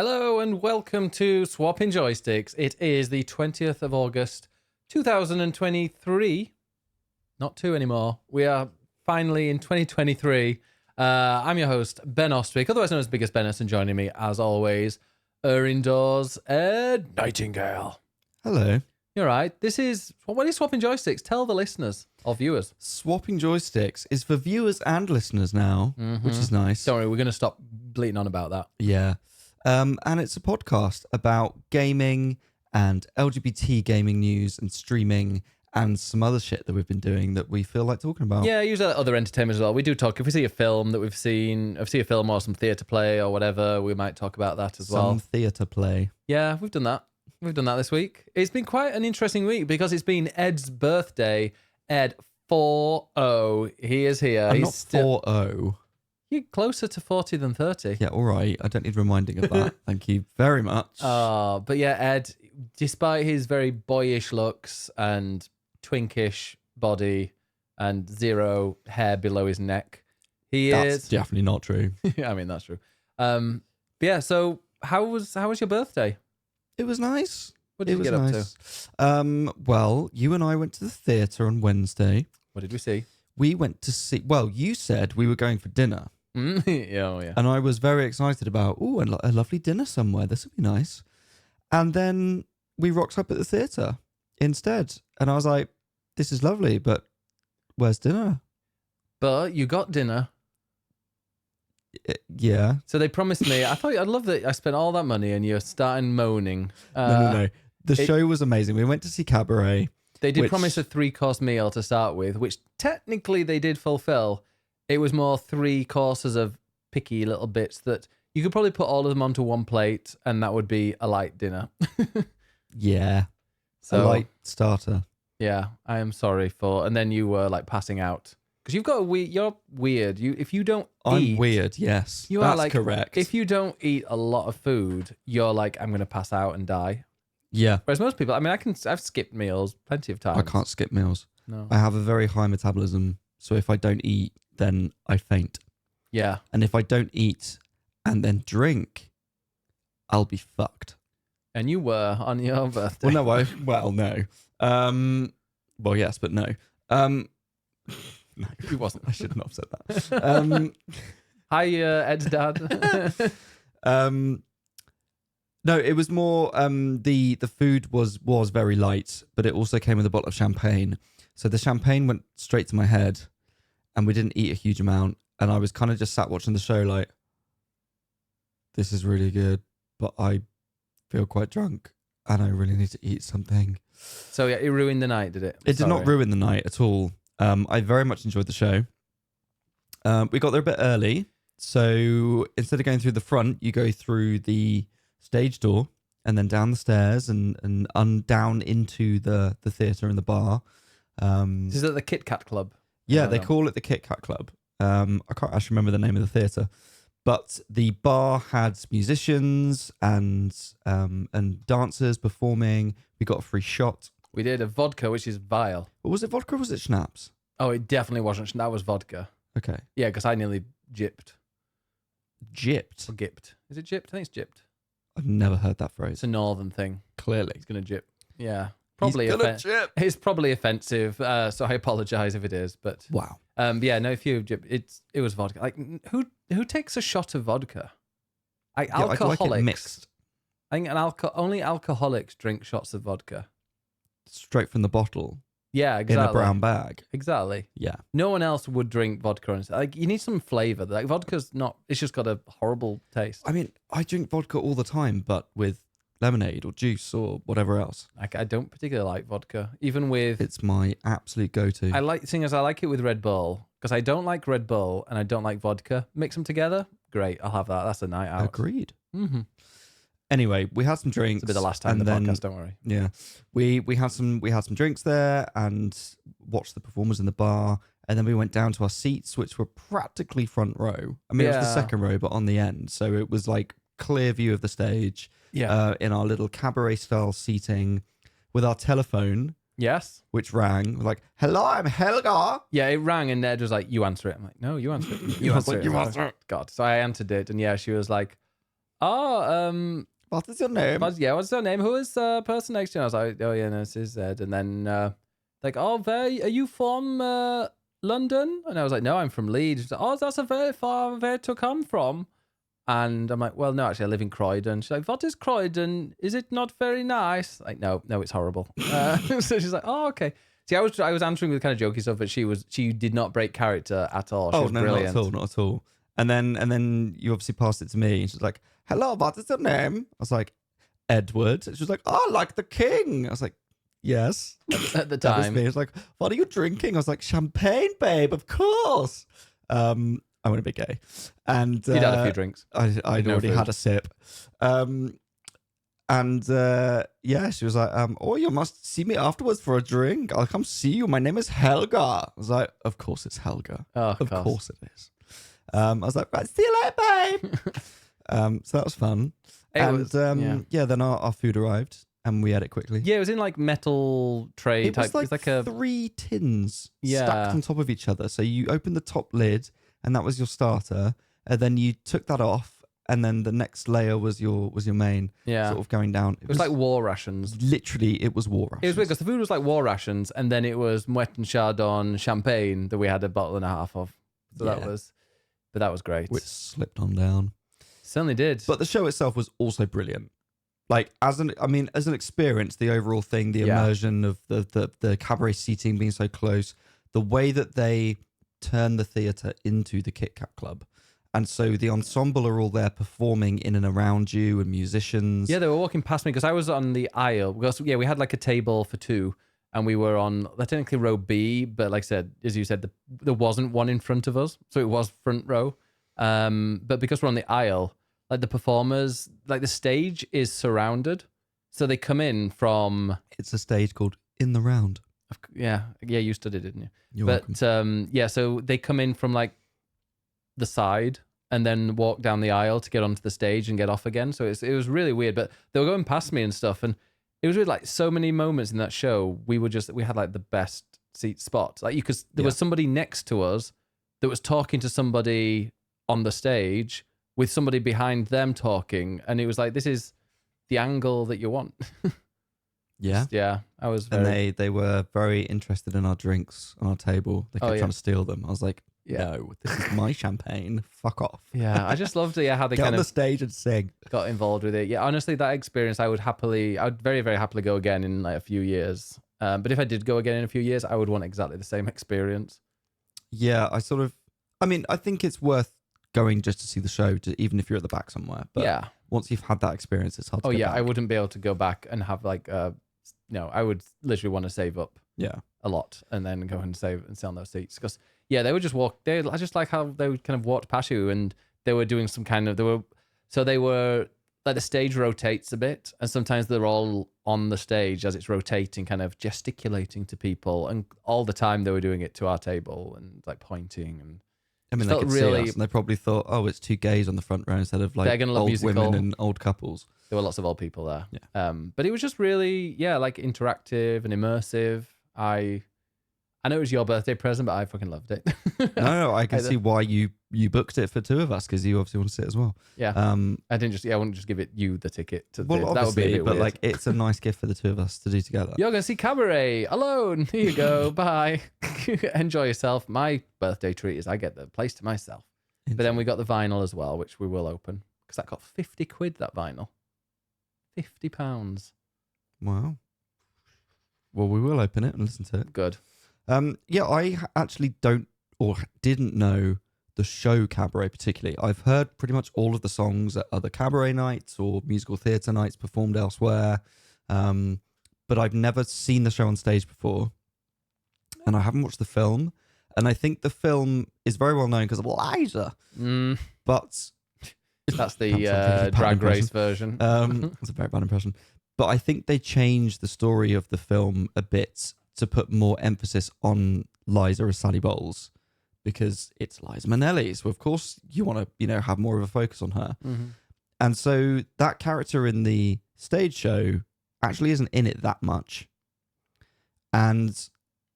Hello and welcome to Swapping Joysticks. It is the 20th of August, 2023. Not 2 anymore. We are finally in 2023. I'm your host, Ben Ostwick, otherwise known as Biggest Bennis, and joining me, as always, indoors, Ed Nightingale. Hello. You're right. What is Swapping Joysticks? Tell the listeners or viewers. Swapping Joysticks is for viewers and listeners now, which is nice. Don't worry, we're going to stop bleating on about that. Yeah. And it's a podcast about gaming and LGBT gaming news and streaming and some other shit that we've been doing that we feel like talking about. Yeah, usually other entertainment as well. We do talk, if we see a film that we've seen, if we see a film or some theatre play or whatever, we might talk about that as well. Some theatre play. Yeah, we've done that. We've done that this week. It's been quite an interesting week because it's been Ed's birthday. Ed 40. He is here. I'm He's not still 40. You're closer to 40 than 30. Yeah, all right. I don't need reminding of that. Thank you very much. But yeah, Ed, despite his very boyish looks and twinkish body and zero hair below his neck, That's definitely not true. I mean, that's true. But yeah, so how was your birthday? It was nice. What did you get up to? Well, you and I went to the theatre on Wednesday. What did we see? We went to see, well, you said we were going for dinner. Yeah. And I was very excited about, a lovely dinner somewhere. This would be nice. And then we rocked up at the theatre instead. And I was like, this is lovely, but where's dinner? But you got dinner. Yeah. So they promised me, I'd love that I spent all that money and you're starting moaning. No. The show was amazing. We went to see Cabaret. They did promise a 3-course meal to start with, which technically they did fulfill. It was more 3 courses of picky little bits that you could probably put all of them onto one plate and that would be a light dinner. Yeah. So, a light starter. Yeah, I am sorry and then you were like passing out. Because you've got you're weird. If you don't eat... I'm weird, yes. You That's are like, correct. If you don't eat a lot of food, you're like, I'm going to pass out and die. Yeah. Whereas most people, I mean, I've skipped meals plenty of times. I can't skip meals. No. I have a very high metabolism. So if I don't eat, then I faint. Yeah. And if I don't eat and then drink, I'll be fucked. And you were on your birthday. Well, no. Well, yes, but no. No, He wasn't. I shouldn't have said that. Hi, Ed's dad. No, it was more the food was very light, but it also came with a bottle of champagne. So the champagne went straight to my head, and we didn't eat a huge amount. And I was kind of just sat watching the show like, this is really good, but I feel quite drunk, and I really need to eat something. So yeah, it ruined the night, did it? It did not ruin the night at all. I very much enjoyed the show. We got there a bit early, so instead of going through the front, you go through the stage door and then down the stairs and down into the theatre and the bar. Is it the Kit Kat Club? Yeah, they call it the Kit Kat Club. I can't actually remember the name of the theatre, but the bar had musicians and dancers performing. We got a free shot. We did a vodka, which is vile. But was it vodka or was it schnapps? Oh, it definitely wasn't. That was vodka. Okay. Yeah, because I nearly gypped. Gypped? Or gipped. Is it gypped? I think it's gypped. I've never heard that phrase. It's a northern thing. Clearly. He's going to gyp. Yeah. Probably He's gonna gyp. It's probably offensive, so I apologise if it is. But wow. Yeah, no, if you gyp, it was vodka. Like, who takes a shot of vodka? Alcoholics. I like it mixed. I think only alcoholics drink shots of vodka. Straight from the bottle. Yeah, exactly. In a brown bag. Exactly. Yeah. No one else would drink vodka. Like, you need some flavour. Like, vodka's not... It's just got a horrible taste. I mean, I drink vodka all the time, but with lemonade or juice or whatever else. I don't particularly like vodka. Even with... It's my absolute go-to. I like it with Red Bull. Because I don't like Red Bull and I don't like vodka. Mix them together. Great. I'll have that. That's a night out. Agreed. Mm-hmm. Anyway, we had some drinks. It'll be the last time in the podcast, don't worry. Yeah. We had some drinks there and watched the performers in the bar, and then we went down to our seats, which were practically front row. I mean, it was the second row, but on the end. So it was like clear view of the stage. Yeah. In our little cabaret style seating with our telephone. Yes. Which rang like, hello, I'm Helga. Yeah, it rang and Ned was like, you answer it. I'm like, no, you answer it. You answer it. God. So I answered it and yeah, she was like, oh, What is your name? what's your name? Who is the person next to you? I was like, oh, yeah, no, this is Ed. And then, like, oh, are you from London? And I was like, no, I'm from Leeds. She's like, oh, that's a very far way to come from. And I'm like, well, no, actually, I live in Croydon. She's like, what is Croydon? Is it not very nice? Like, no, it's horrible. So she's like, oh, okay. See, I was answering with kind of jokey stuff, but she did not break character at all. She was brilliant. Not at all. And then you obviously passed it to me. And she's like, hello, what is your name? I was like, Edward. And she was like, oh, like the king. I was like, yes. At the That was time. me. I was like, what are you drinking? I was like, champagne, babe, of course. I want to be gay. And You'd had a few drinks. I'd already food. had a sip. Yeah, she was like, oh, you must see me afterwards for a drink. I'll come see you. My name is Helga. I was like, of course it's Helga. Oh, Of course it is. I was like, right, see you later, babe. So that was fun. Then our food arrived and we had it quickly. Yeah, it was in like metal tray It type. was like, it's like 3 tins Yeah. stacked on top of each other. So you opened the top lid and that was your starter. And then you took that off and then the next layer was your main sort of going down. It was like war rations. Literally, it was war rations. It was weird because the food was like war rations, and then it was Moet and Chardon champagne that we had a bottle and a half of. So that was great. Which slipped on down. Certainly did. But the show itself was also brilliant. Like as an experience, the overall thing, the immersion of the cabaret seating being so close, the way that they turn the theatre into the Kit Kat Club. And so the ensemble are all there performing in and around you and musicians. Yeah, they were walking past me because I was on the aisle. Because, we had like a table for 2 and we were on technically row B, but like I said, as you said, there wasn't one in front of us. So it was front row. But because we're on the aisle, like the performers, like the stage is surrounded. So they come in from... It's a stage called In the Round. Yeah, you studied it, didn't you? You're welcome. So they come in from like the side and then walk down the aisle to get onto the stage and get off again. So it was really weird, but they were going past me and stuff. And it was really like so many moments in that show. We had like the best seat spots. Like there was somebody next to us that was talking to somebody on the stage with somebody behind them talking. And it was like, this is the angle that you want. Yeah. I was And they were very interested in our drinks on our table. They kept trying to steal them. I was like, no, this is my champagne. Fuck off. Yeah, I just loved it. Yeah, how they Get kind on the of stage and sing. got involved with it. Yeah, honestly, that experience, I would very, very happily go again in like a few years. But if I did go again in a few years, I would want exactly the same experience. Yeah, I think it's worth going just to see the show, even if you're at the back somewhere. But once you've had that experience, it's hard to go back. I wouldn't be able to go back and have like I would literally want to save up a lot and then go and save and sit on those seats because they would just walk. I just like how they would kind of walk past you and they were doing some kind of they were like the stage rotates a bit and sometimes they're all on the stage as it's rotating, kind of gesticulating to people, and all the time they were doing it to our table and like pointing and. I mean, they could see us and they probably thought, oh, it's 2 gays on the front row instead of like old musical. women and old couples. There were lots of old people there. Yeah. But it was just really, like interactive and immersive. I know it was your birthday present, but I fucking loved it. No, I can see why you booked it for 2 of us because you obviously want to sit as well. Yeah. I wouldn't just give you the ticket to well, that would be a bit but weird. like it's a nice gift for the 2 of us to do together. You're gonna see Cabaret alone. Here you go. Bye. Enjoy yourself. My birthday treat is I get the place to myself. But then we got the vinyl as well, which we will open because that got 50 quid. That vinyl, £50. Wow. Well, we will open it and listen to it. Good. I actually didn't know the show Cabaret particularly. I've heard pretty much all of the songs at other cabaret nights or musical theatre nights performed elsewhere, but I've never seen the show on stage before, and I haven't watched the film. And I think the film is very well known because of Liza, but that's the Drag Race version. It's a very bad impression, but I think they changed the story of the film a bit to put more emphasis on Liza as Sally Bowles because it's Liza Minnelli. So of course you want to, have more of a focus on her. Mm-hmm. And so that character in the stage show actually isn't in it that much. And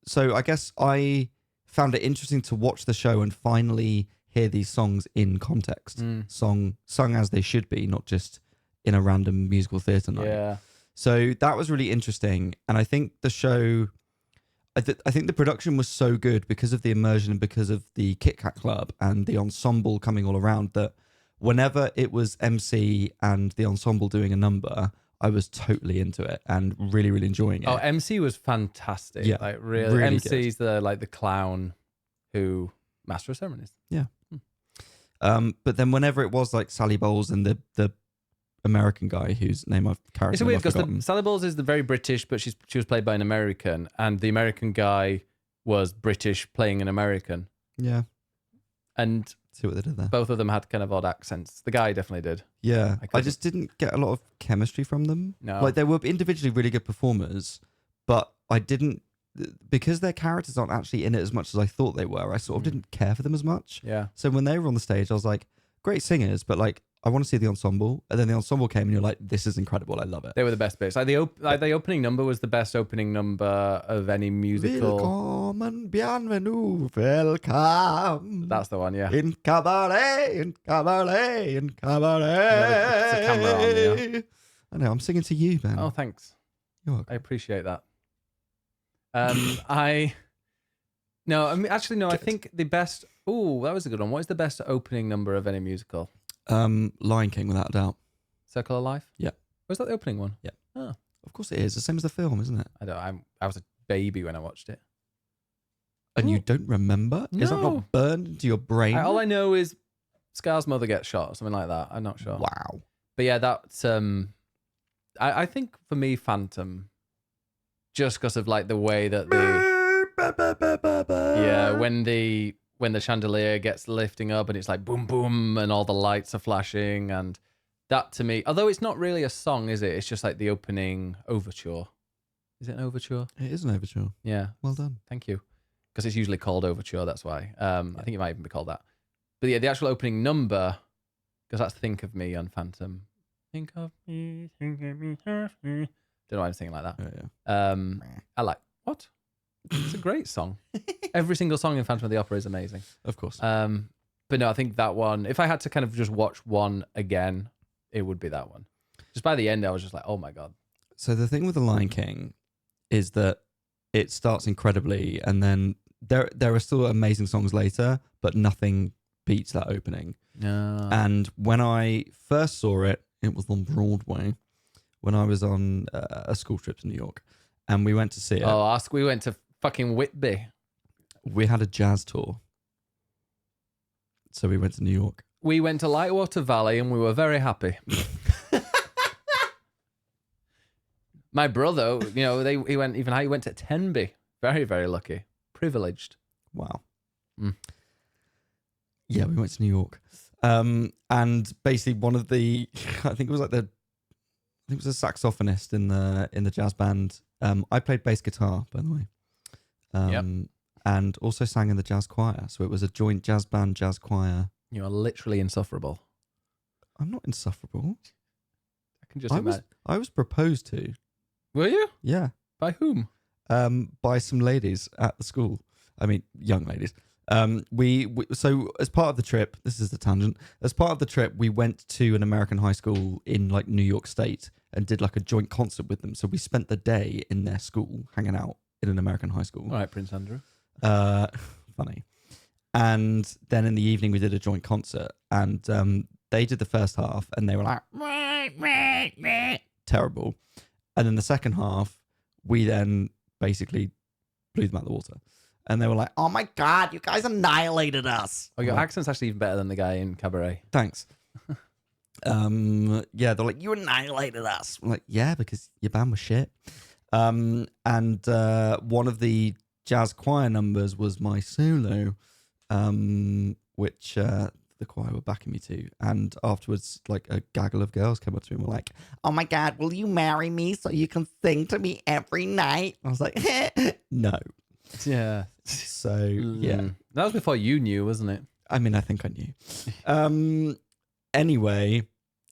so I guess I found it interesting to watch the show and finally hear these songs in context, Mm. sung as they should be, not just in a random musical theatre night. Yeah. So that was really interesting, and I think the show, I think the production was so good because of the immersion and because of the Kit Kat Club and the ensemble coming all around, that whenever it was MC and the ensemble doing a number, I was totally into it and really, really enjoying it. Oh, MC was fantastic. Yeah, Like really, really MC's the clown who master of ceremonies. Yeah. But then whenever it was like Sally Bowles and the American guy whose name I've It's weird because Sally Bowles is the very British, but she was played by an American, and the American guy was British playing an American. Yeah. And See what they did there. both of them had kind of odd accents. The guy definitely did. Yeah. I I just didn't get a lot of chemistry from them. No. Like they were individually really good performers, but I didn't, because their characters aren't actually in it as much as I thought they were, I sort of didn't care for them as much. Yeah. So when they were on the stage, I was like, great singers, but like, I want to see the ensemble. And then the ensemble came and you're like, this is incredible. I love it. They were the best bits. Like the opening number was the best opening number of any musical. Willkommen, bienvenue, welcome. That's the one, yeah. In cabaret, in cabaret, in cabaret. It's a camera on, yeah. I know, I'm singing to you, man. Oh, thanks. You're welcome. I appreciate that. I think the best. Oh, that was a good one. What is the best opening number of any musical? Lion King, without a doubt. Circle of Life? Yeah. Was that the opening one? Yeah. Oh, Of course it is. The same as the film, isn't it? I was a baby when I watched it. And you don't remember? Is that No. not burned into your brain? All I know is Scar's mother gets shot or something like that. I'm not sure. Wow. But yeah, that's I think for me, Phantom, just because of like the way that when the chandelier gets lifting up and it's like boom boom and all the lights are flashing, and that to me, although it's not really a song, is it? It's just like the opening overture. Is it an overture? It is an overture. Yeah. Well done. Thank you. Because it's usually called overture, that's why. I think it might even be called that. But yeah, the actual opening number, because that's Think of Me on Phantom. Think of me, think of me, don't know why I'm singing like that. Yeah. I like, what? It's a great song. Every single song in Phantom of the Opera is amazing. Of course. But no, I think that one, if I had to kind of just watch one again, it would be that one. Just by the end, I was just like, oh my God. So the thing with The Lion King is that it starts incredibly, and then there are still amazing songs later, but nothing beats that opening. No. And when I first saw it, it was on Broadway when I was on a school trip to New York, and we went to see it. Oh, we went to fucking Whitby. We had a jazz tour, so we went to New York. We went to Lightwater Valley and we were very happy. My brother, he went to Tenby. Very, very lucky. Privileged. Wow. Mm. Yeah, we went to New York. And basically one of the, I think it was a saxophonist in the jazz band. I played bass guitar, by the way. Yep. And also sang in the jazz choir. So it was a joint jazz band, jazz choir. You are literally insufferable. I'm not insufferable. I can just imagine. I was proposed to. Were you? Yeah. By whom? By some ladies at the school. I mean, young ladies. So as part of the trip, this is the tangent. As part of the trip, we went to an American high school in like New York State and did like a joint concert with them. So we spent the day in their school hanging out in an American high school. All right, Prince Andrew. Funny. And then in the evening we did a joint concert, and they did the first half and they were like terrible. And then the second half, we then basically blew them out of the water. And they were like, oh my God, you guys annihilated us. Oh, your accent's actually even better than the guy in Cabaret. Thanks. Yeah, they're like, you annihilated us. I'm like, yeah, because your band was shit. And one of the jazz choir numbers was my solo, which the choir were backing me to. And afterwards, like a gaggle of girls came up to me and were like, oh my God, will you marry me so you can sing to me every night? I was like, no. Yeah. So, yeah. That was before you knew, wasn't it? I mean, I think I knew. Anyway,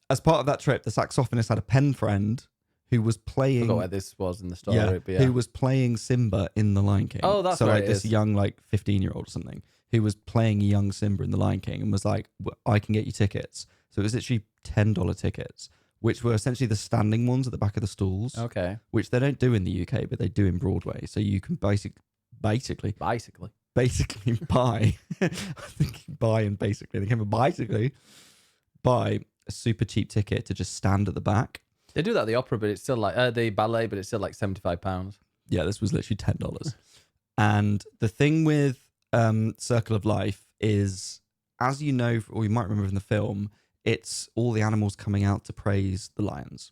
as part of that trip, the saxophonist had a pen friend who was playing. I forgot where this was in the story. Yeah, but yeah. who was playing Simba in The Lion King. Oh, that's so where like it this is. young, like 15-year-old or something, who was playing young Simba in The Lion King and was like, I can get you tickets. So it was literally $10 tickets, which were essentially the standing ones at the back of the stalls, Okay. which they don't do in the UK, but they do in Broadway. So you can basically buy, I think buy and basically, they came from basically, buy a super cheap ticket to just stand at the back. They do that at the opera, but it's still like the ballet, but it's still like £75. Yeah, this was literally $10. And the thing with Circle of Life is, as you know, or you might remember from the film, it's all the animals coming out to praise the lions.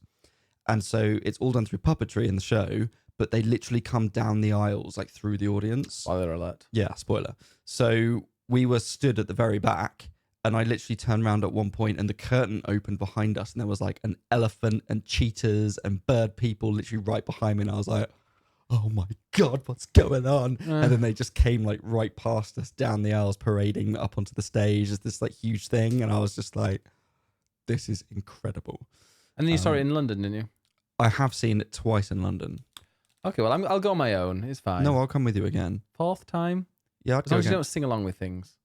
And so it's all done through puppetry in the show, but they literally come down the aisles, like through the audience. Spoiler alert. Yeah, spoiler. So we were stood at the very back, and I literally turned around at one point and the curtain opened behind us, and there was like an elephant and cheetahs and bird people literally right behind me. And I was like, oh my God, what's going on? And then they just came like right past us down the aisles, parading up onto the stage as this like huge thing. And I was just like, this is incredible. And then you saw it in London, didn't you? I have seen it twice in London. Okay, well, I'll go on my own. It's fine. No, I'll come with you again. Fourth time? Yeah, I'll As long as you again. don't sing along with things.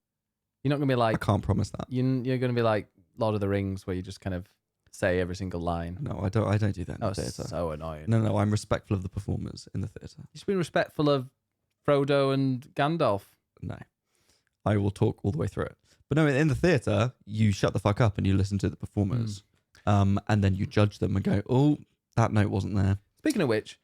You're not going to be like... I can't promise that. You're going to be like Lord of the Rings, where you just kind of say every single line. No, I don't do that in Oh, the theatre. so annoying. No, I'm respectful of the performers in the theatre. You should be respectful of Frodo and Gandalf. No, I will talk all the way through it. But no, in the theatre, you shut the fuck up and you listen to the performers. And then you judge them and go, oh, that note wasn't there. Speaking of which,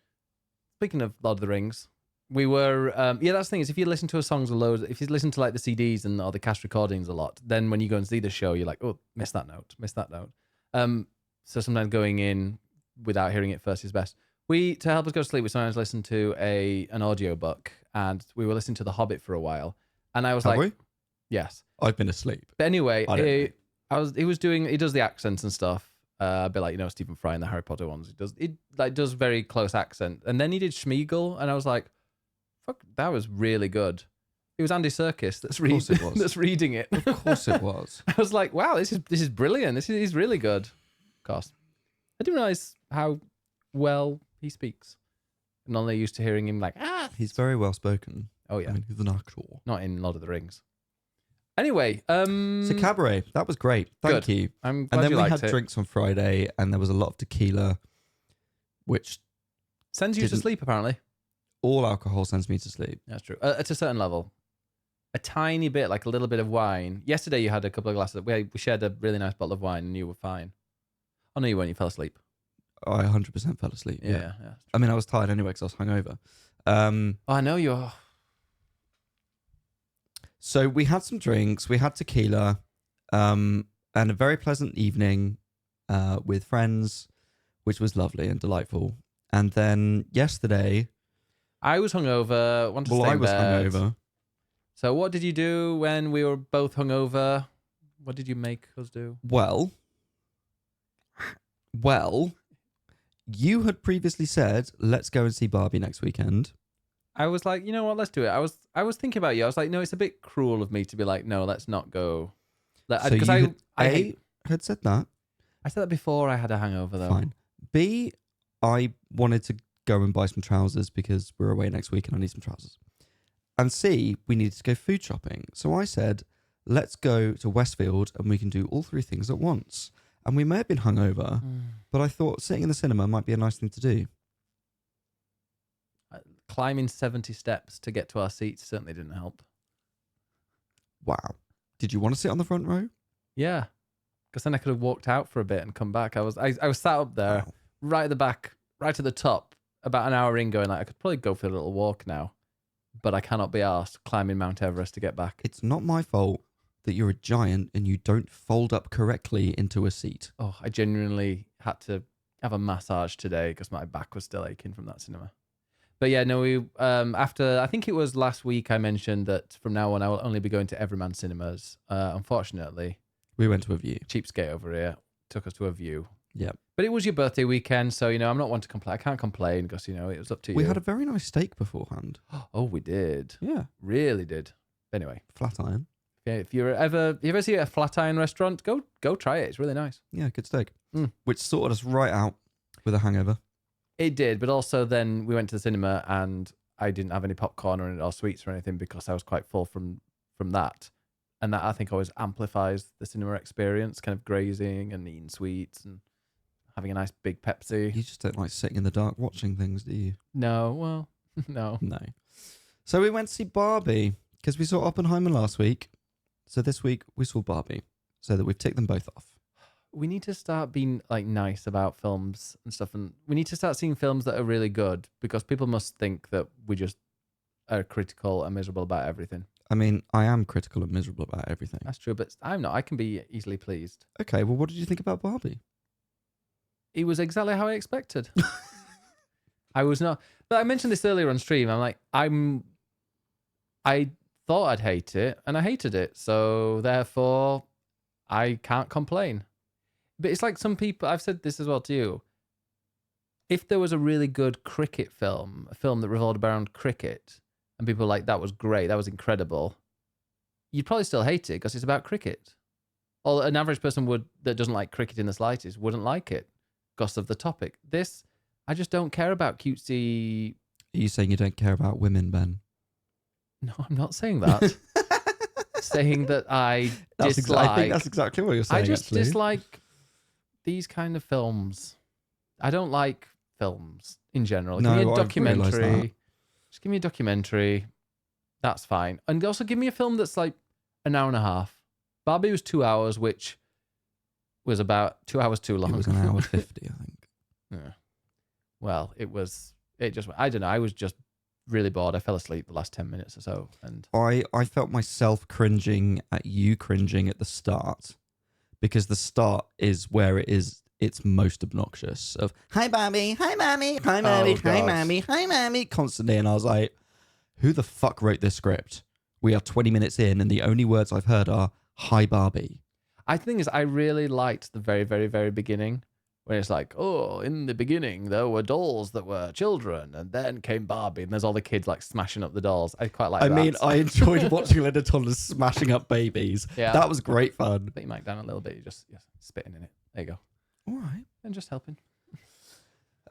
speaking of Lord of the Rings, we were, that's the thing is, if you listen to a songs a load, if you listen to like the CDs and or the cast recordings a lot, then when you go and see the show, you're like, oh, missed that note. So sometimes going in without hearing it first is best. To help us go to sleep, we sometimes listen to an audio book, and we were listening to The Hobbit for a while, and I was Have like, we? yes. I've been asleep. But anyway, I don't know. he does the accents and stuff. A bit like, Stephen Fry in the Harry Potter ones. It does very close accent. And then he did Schmeagol, and I was like, fuck, that was really good. It was Andy Serkis that's reading it. Of course it was. I was like, wow, this is brilliant. He's really good. Of course. I didn't realize how well he speaks. I'm only used to hearing him like, He's very well spoken. Oh yeah. I mean, he's an actor. Not in Lord of the Rings. Anyway, So Cabaret, that was great. Thank you. I'm glad And then you we liked had it. drinks on Friday, and there was a lot of tequila, which Sends you to didn't- sleep, apparently. all alcohol sends me to sleep. That's true. At a certain level. A tiny bit, like a little bit of wine. Yesterday you had a couple of glasses. We shared a really nice bottle of wine and you were fine. Oh, no, you weren't. You fell asleep. I 100% fell asleep. Yeah. I mean, I was tired anyway because I was hungover. Oh, I know you are. So we had some drinks. We had tequila, and a very pleasant evening with friends, which was lovely and delightful. And then yesterday, I was hungover. Want to stay I in was bed. hungover. So what did you do when we were both hungover? What did you make us do? Well, you had previously said, let's go and see Barbie next weekend. I was like, you know what? Let's do it. I was thinking about you. I was like, no, it's a bit cruel of me to be like, no, let's not go. So Because you I had said that. I said that before I had a hangover, though. Fine. B, I wanted to go and buy some trousers because we're away next week and I need some trousers. And C, we needed to go food shopping. So I said, let's go to Westfield and we can do all three things at once. And we may have been hungover, but I thought sitting in the cinema might be a nice thing to do. Climbing 70 steps to get to our seats certainly didn't help. Wow. Did you want to sit on the front row? Yeah. Because then I could have walked out for a bit and come back. I was sat up there, Wow. right at the back, right at the top, about an hour in going like, I could probably go for a little walk now. But I cannot be asked climbing Mount Everest to get back. It's not my fault that you're a giant and you don't fold up correctly into a seat. Oh, I genuinely had to have a massage today because my back was still aching from that cinema. But yeah, no, we after, I think it was last week I mentioned that from now on I will only be going to Everyman Cinemas. Unfortunately, We went to a View. cheapskate over here took us to a View. Yeah. But it was your birthday weekend, so, I'm not one to complain. I can't complain because, it was up to you. We had a very nice steak beforehand. Oh, we did. Yeah. Really did. Anyway, Flat iron. yeah, if you ever see a Flatiron restaurant, go try it. It's really nice. Yeah, good steak. Mm. Which sorted us right out with a hangover. It did, but also then we went to the cinema and I didn't have any popcorn or sweets or anything because I was quite full from from that. And that I think always amplifies the cinema experience, kind of grazing and eating sweets and having a nice big Pepsi. You just don't like sitting in the dark watching things, do you? No, well, no. No. So we went to see Barbie because we saw Oppenheimer last week. So this week we saw Barbie, so that we've ticked them both off. We need to start being like nice about films and stuff, and we need to start seeing films that are really good, because people must think that we just are critical and miserable about everything. I mean, I am critical and miserable about everything. That's true, but I'm not. I can be easily pleased. Okay, well, what did you think about Barbie? It was exactly how I expected. I was not, but I mentioned this earlier on stream. I'm like, I thought I'd hate it, and I hated it, so therefore I can't complain. But it's like some people, I've said this as well to you. If there was a really good cricket film, a film that revolved around cricket, and people were like, that was great, that was incredible, you'd probably still hate it because it's about cricket. Or an average person that doesn't like cricket in the slightest wouldn't like it because of the topic. This, I just don't care about cutesy. Are you saying you don't care about women, Ben? No, I'm not saying that. Saying that I dislike. I think that's exactly what you're saying. I just actually. dislike these kind of films. I don't like films in general. No, give me a I've realised that. documentary. Just give me a documentary. That's fine. And also give me a film that's like an hour and a half. Barbie was 2 hours, which was about 2 hours too long. It was an hour 50, I think. Yeah. Well, I don't know. I was just really bored. I fell asleep the last 10 minutes or so. And I felt myself cringing at you cringing at the start, because the start is where it's most obnoxious of, hi Barbie, hi Mommy, hi Mommy, hi Mommy, hi Mommy, constantly. And I was like, who the fuck wrote this script? We are 20 minutes in and the only words I've heard are, hi Barbie. I think I really liked the very, very, very beginning, when it's like, oh, in the beginning, there were dolls that were children, and then came Barbie, and there's all the kids like smashing up the dolls. I quite like that. I mean, I enjoyed watching Linda toddlers smashing up babies. Yeah. That was great fun. Put your mic down a little bit, you're just spitting in it. There you go. All right. And just helping.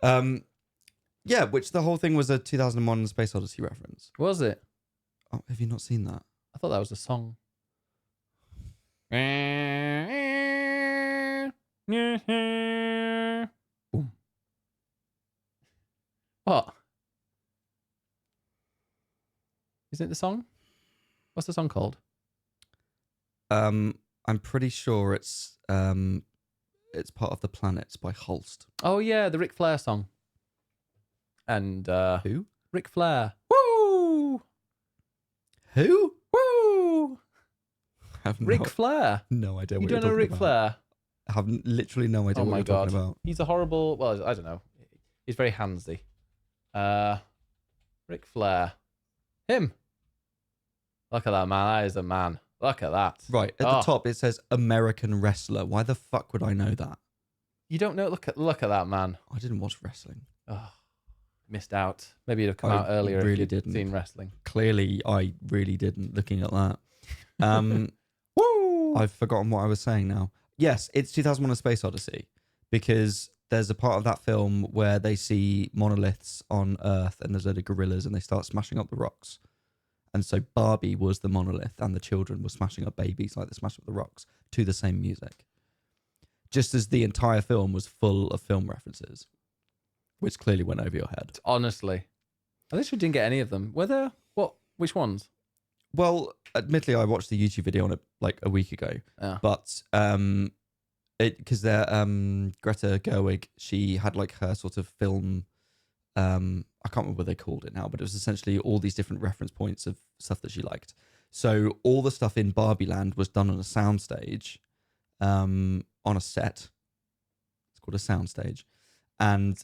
Yeah, which the whole thing was a 2001 Space Odyssey reference. Was it? Oh, have you not seen that? I thought that was a song. Boom. What? Is it the song? What's the song called? I'm pretty sure it's part of The Planets by Holst. Oh yeah, the Ric Flair song. And Who? Ric Flair. Woo! Who? Woo! I have Ric Flair. no idea You what don't you're know talking Ric about. Flair? I have literally no idea Oh what my you're god. talking about. He's a horrible, well, I don't know. He's very handsy. Ric Flair. Him. Look at that man. That is a man. Look at that. Right, at the top it says American wrestler. Why the fuck would I know that? You don't know? Look at that man. I didn't watch wrestling. Oh, missed out. Maybe it'd have come I out earlier really if you'd didn't. seen wrestling. Clearly, I really didn't, looking at that. Woo! I've forgotten what I was saying now. Yes, it's 2001 A Space Odyssey, because there's a part of that film where they see monoliths on Earth and there's a load of gorillas and they start smashing up the rocks. And so Barbie was the monolith and the children were smashing up babies like they smash up the rocks to the same music. Just as the entire film was full of film references, which clearly went over your head. Honestly. I literally didn't get any of them. Were there? What? Which ones? Well, admittedly, I watched the YouTube video on it like a week ago, but because they're Greta Gerwig, she had like her sort of film. I can't remember what they called it now, but it was essentially all these different reference points of stuff that she liked. So all the stuff in Barbie Land was done on a soundstage, on a set. It's called a soundstage, and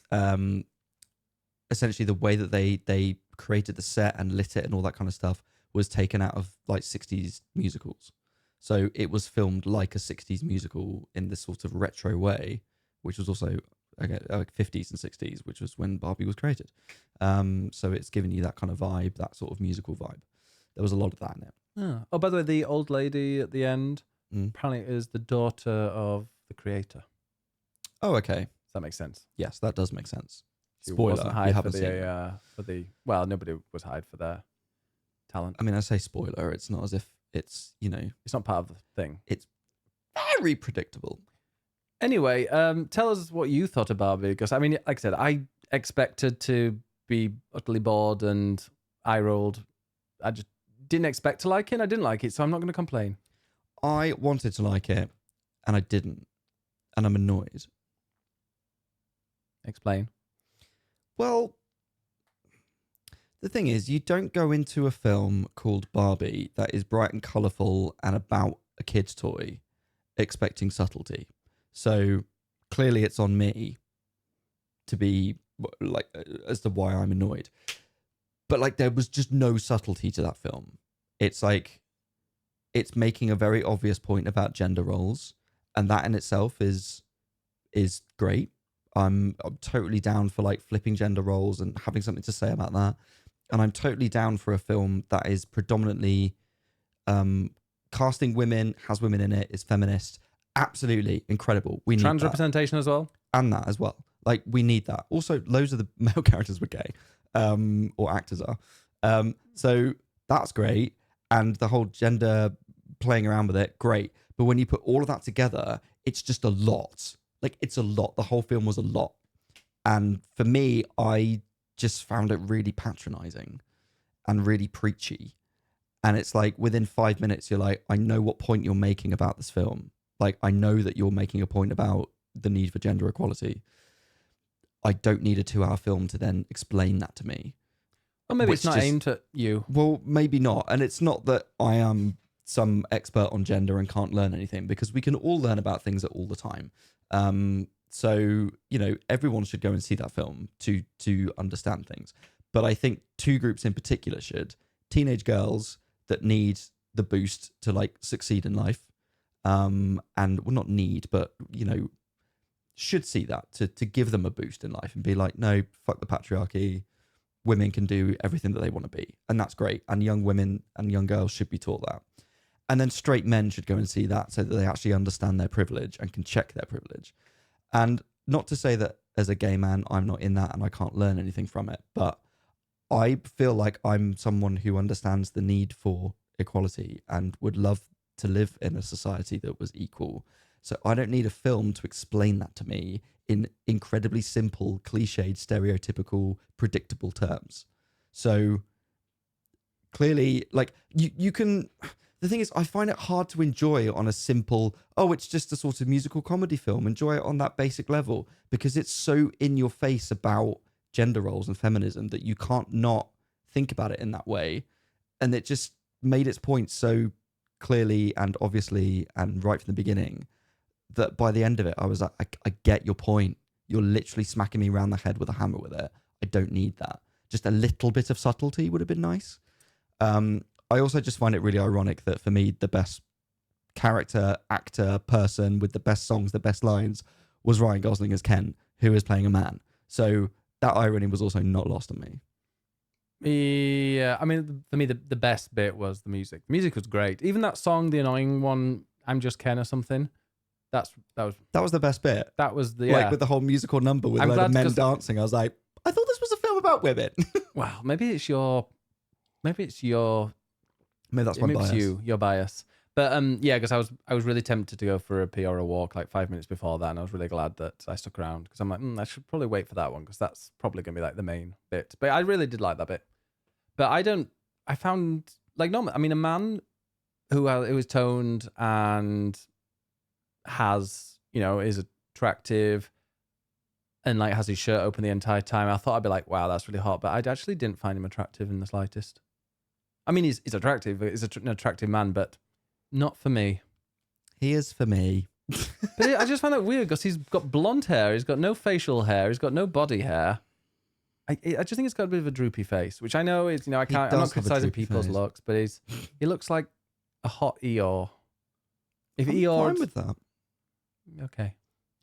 essentially the way that they created the set and lit it and all that kind of stuff was taken out of like 60s musicals. So it was filmed like a 60s musical in this sort of retro way, which was also like 50s and 60s, which was when Barbie was created. So it's giving you that kind of vibe, that sort of musical vibe. There was a lot of that in it. Oh, by the way, the old lady at the end apparently is the daughter of the creator. Oh, okay. Does that make sense? Yes, that does make sense. She Spoiler, wasn't we hired haven't seen it. well, nobody was hired for their talent. I mean, I say spoiler, it's not as if It's It's not part of the thing. it's very predictable. Anyway, tell us what you thought of Barbie, because I mean, like I said, I expected to be utterly bored and eye rolled. I just didn't expect to like it. And I didn't like it, so I'm not going to complain. I wanted to like it, and I didn't, and I'm annoyed. Explain. Well, the thing is, you don't go into a film called Barbie that is bright and colourful and about a kid's toy expecting subtlety. So clearly it's on me to be like, as to why I'm annoyed. But like, there was just no subtlety to that film. It's like, it's making a very obvious point about gender roles, and that in itself is great. I'm totally down for like flipping gender roles and having something to say about that. And I'm totally down for a film that is predominantly casting women, has women in it, is feminist. Absolutely incredible. We need trans that. representation as well. And that as well. Like, we need that. Also, loads of the male characters were gay, or actors are. So that's great. And the whole gender playing around with it, great. But when you put all of that together, it's just a lot. Like, it's a lot. The whole film was a lot. And for me, I just found it really patronizing and really preachy. And it's like, within 5 minutes, you're like, I know what point you're making about this film. Like, I know that you're making a point about the need for gender equality. I don't need a 2-hour film to then explain that to me. Well, maybe it's not aimed at you. Well, maybe not. And it's not that I am some expert on gender and can't learn anything, because we can all learn about things all the time. So, everyone should go and see that film to understand things. But I think two groups in particular should. Teenage girls that need the boost to like succeed in life. And well, not need, but, should see that to give them a boost in life and be like, no, fuck the patriarchy. Women can do everything that they want to be. And that's great. And young women and young girls should be taught that. And then straight men should go and see that so that they actually understand their privilege and can check their privilege. And not to say that as a gay man, I'm not in that and I can't learn anything from it. But I feel like I'm someone who understands the need for equality and would love to live in a society that was equal. So I don't need a film to explain that to me in incredibly simple, cliched, stereotypical, predictable terms. So clearly, like, you can... The thing is, I find it hard to enjoy on a simple, it's just a sort of musical comedy film. Enjoy it on that basic level, because it's so in your face about gender roles and feminism that you can't not think about it in that way. And it just made its point so clearly and obviously and right from the beginning that by the end of it, I was like, I get your point. You're literally smacking me around the head with a hammer with it. I don't need that. Just a little bit of subtlety would have been nice. I also just find it really ironic that for me, the best character, actor, person with the best songs, the best lines was Ryan Gosling as Ken, who is playing a man. So that irony was also not lost on me. Yeah, I mean, for me, the best bit was the music. The music was great. Even that song, the annoying one, I'm Just Ken or something. That was the best bit. That was the like with the whole musical number with a load of men dancing. I was like, I thought this was a film about women. Well, maybe it's your Maybe that's my bias. Your bias. But yeah, because I was really tempted to go for a pee or a walk like 5 minutes before that, and I was really glad that I stuck around, because I'm like, I should probably wait for that one, because that's probably gonna be like the main bit. But I really did like that bit. But I found like normal. I mean, a man who is toned and has, is attractive and like has his shirt open the entire time, I thought I'd be like, wow, that's really hot. But I actually didn't find him attractive in the slightest. I mean, he's attractive. He's an attractive man, but not for me. He is for me. But I just find that weird, because he's got blonde hair. He's got no facial hair. He's got no body hair. I just think he's got a bit of a droopy face, which I know is, I'm not criticizing people's looks, but he looks like a hot Eeyore. If Eeyore, fine with that. Okay,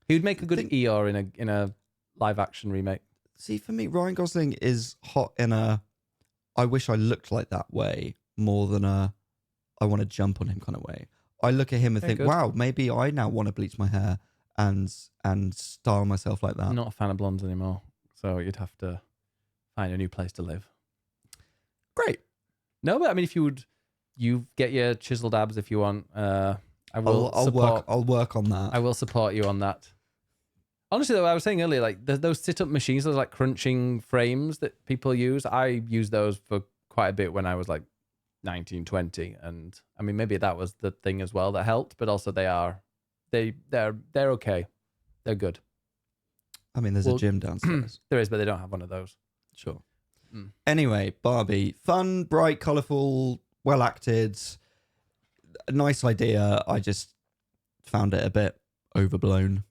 he would make a good Eeyore in a live action remake. See, for me, Ryan Gosling is hot in a I wish I looked like that way more than a I want to jump on him kind of way. I look at him and think, wow, maybe I now want to bleach my hair and style myself like that. I'm not a fan of blondes anymore, so you'd have to find a new place to live. Great. No, but I mean, if you would You get your chiseled abs if you want. I will I'll work on that. I will support you on that. Honestly, though, I was saying earlier, like those sit-up machines, those like crunching frames that people use. I used those for quite a bit when I was like 19, 20, and I mean maybe that was the thing as well that helped. But also they're okay. They're good. I mean, there's a gym downstairs. There is, but they don't have one of those. Sure. Anyway, Barbie, fun, bright, colourful, well acted, nice idea. I just found it a bit overblown.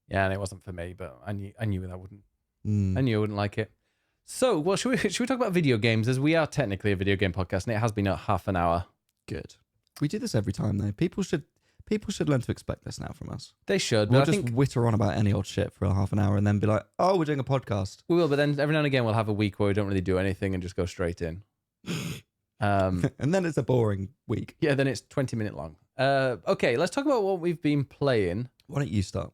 Yeah, and it wasn't for me, but I knew that wouldn't. I knew I wouldn't like it. So, well, should we talk about video games, as we are technically a video game podcast, and it has been a half an hour. Good. We do this every time, though. People should learn to expect this now from us. They should. We'll but I just think witter on about any old shit for a half an hour and then be like, oh, we're doing a podcast. we will, but then every now and again we'll have a week where we don't really do anything and just go straight in. And then it's a boring week. Yeah, then it's 20-minute long. Okay, let's talk about what we've been playing. Why don't you start?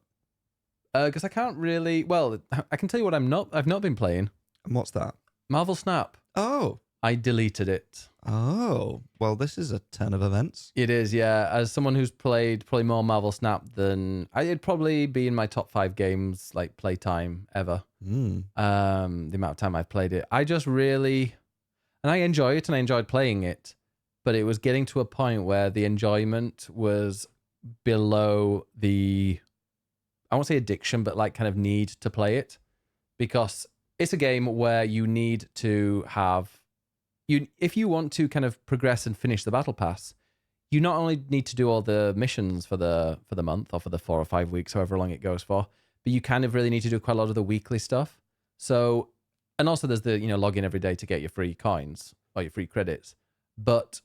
Because I can't really. Well, I can tell you what I've not been playing. And what's that? Marvel Snap. Oh. I deleted it. Oh. Well, this is a turn of events. It is, yeah. As someone who's played probably more Marvel Snap than it'd probably be in my top 5 games, like playtime ever. The amount of time I've played it. I just really, and I enjoy it and I enjoyed playing it, but it was getting to a point where the enjoyment was below the, I won't say addiction, but like kind of need to play it, because it's a game where you need to have, if you want to kind of progress and finish the battle pass, you not only need to do all the missions for the month or for the 4 or 5 weeks, however long it goes for, but you kind of really need to do quite a lot of the weekly stuff. So, and also there's the, log in every day to get your free coins or your free credits. But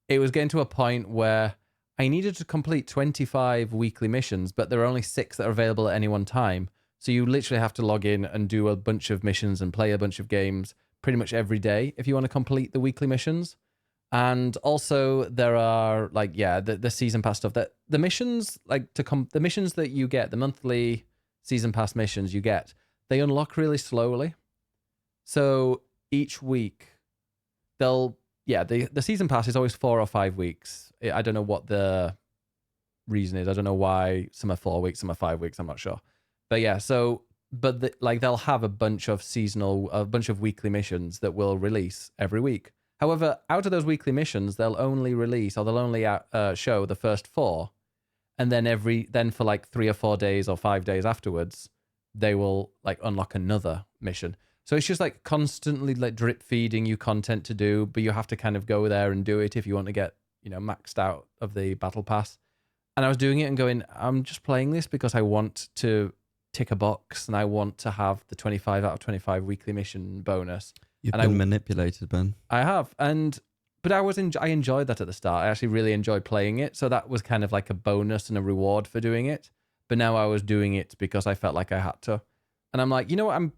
it was getting to a point where I needed to complete 25 weekly missions, but there are only 6 that are available at any one time. So you literally have to log in and do a bunch of missions and play a bunch of games pretty much every day if you want to complete the weekly missions. And also there are the season pass stuff, that the missions the missions that you get, the monthly season pass missions you get, they unlock really slowly. So each week the season pass is always 4 or 5 weeks. I don't know what the reason is. I don't know why some are 4 weeks, some are 5 weeks. I'm not sure. But yeah, they'll have a bunch of weekly missions that will release every week. However, out of those weekly missions, they'll only show the first 4, and then for like 3 or 4 days or 5 days afterwards, they will like unlock another mission. So it's just like constantly like drip feeding you content to do, but you have to kind of go there and do it if you want to get, maxed out of the battle pass. And I was doing it and going, I'm just playing this because I want to tick a box and I want to have the 25 out of 25 weekly mission bonus. You've been manipulated, Ben. I have. But I enjoyed that at the start. I actually really enjoyed playing it. So that was kind of like a bonus and a reward for doing it. But now I was doing it because I felt like I had to. And I'm like, you know what?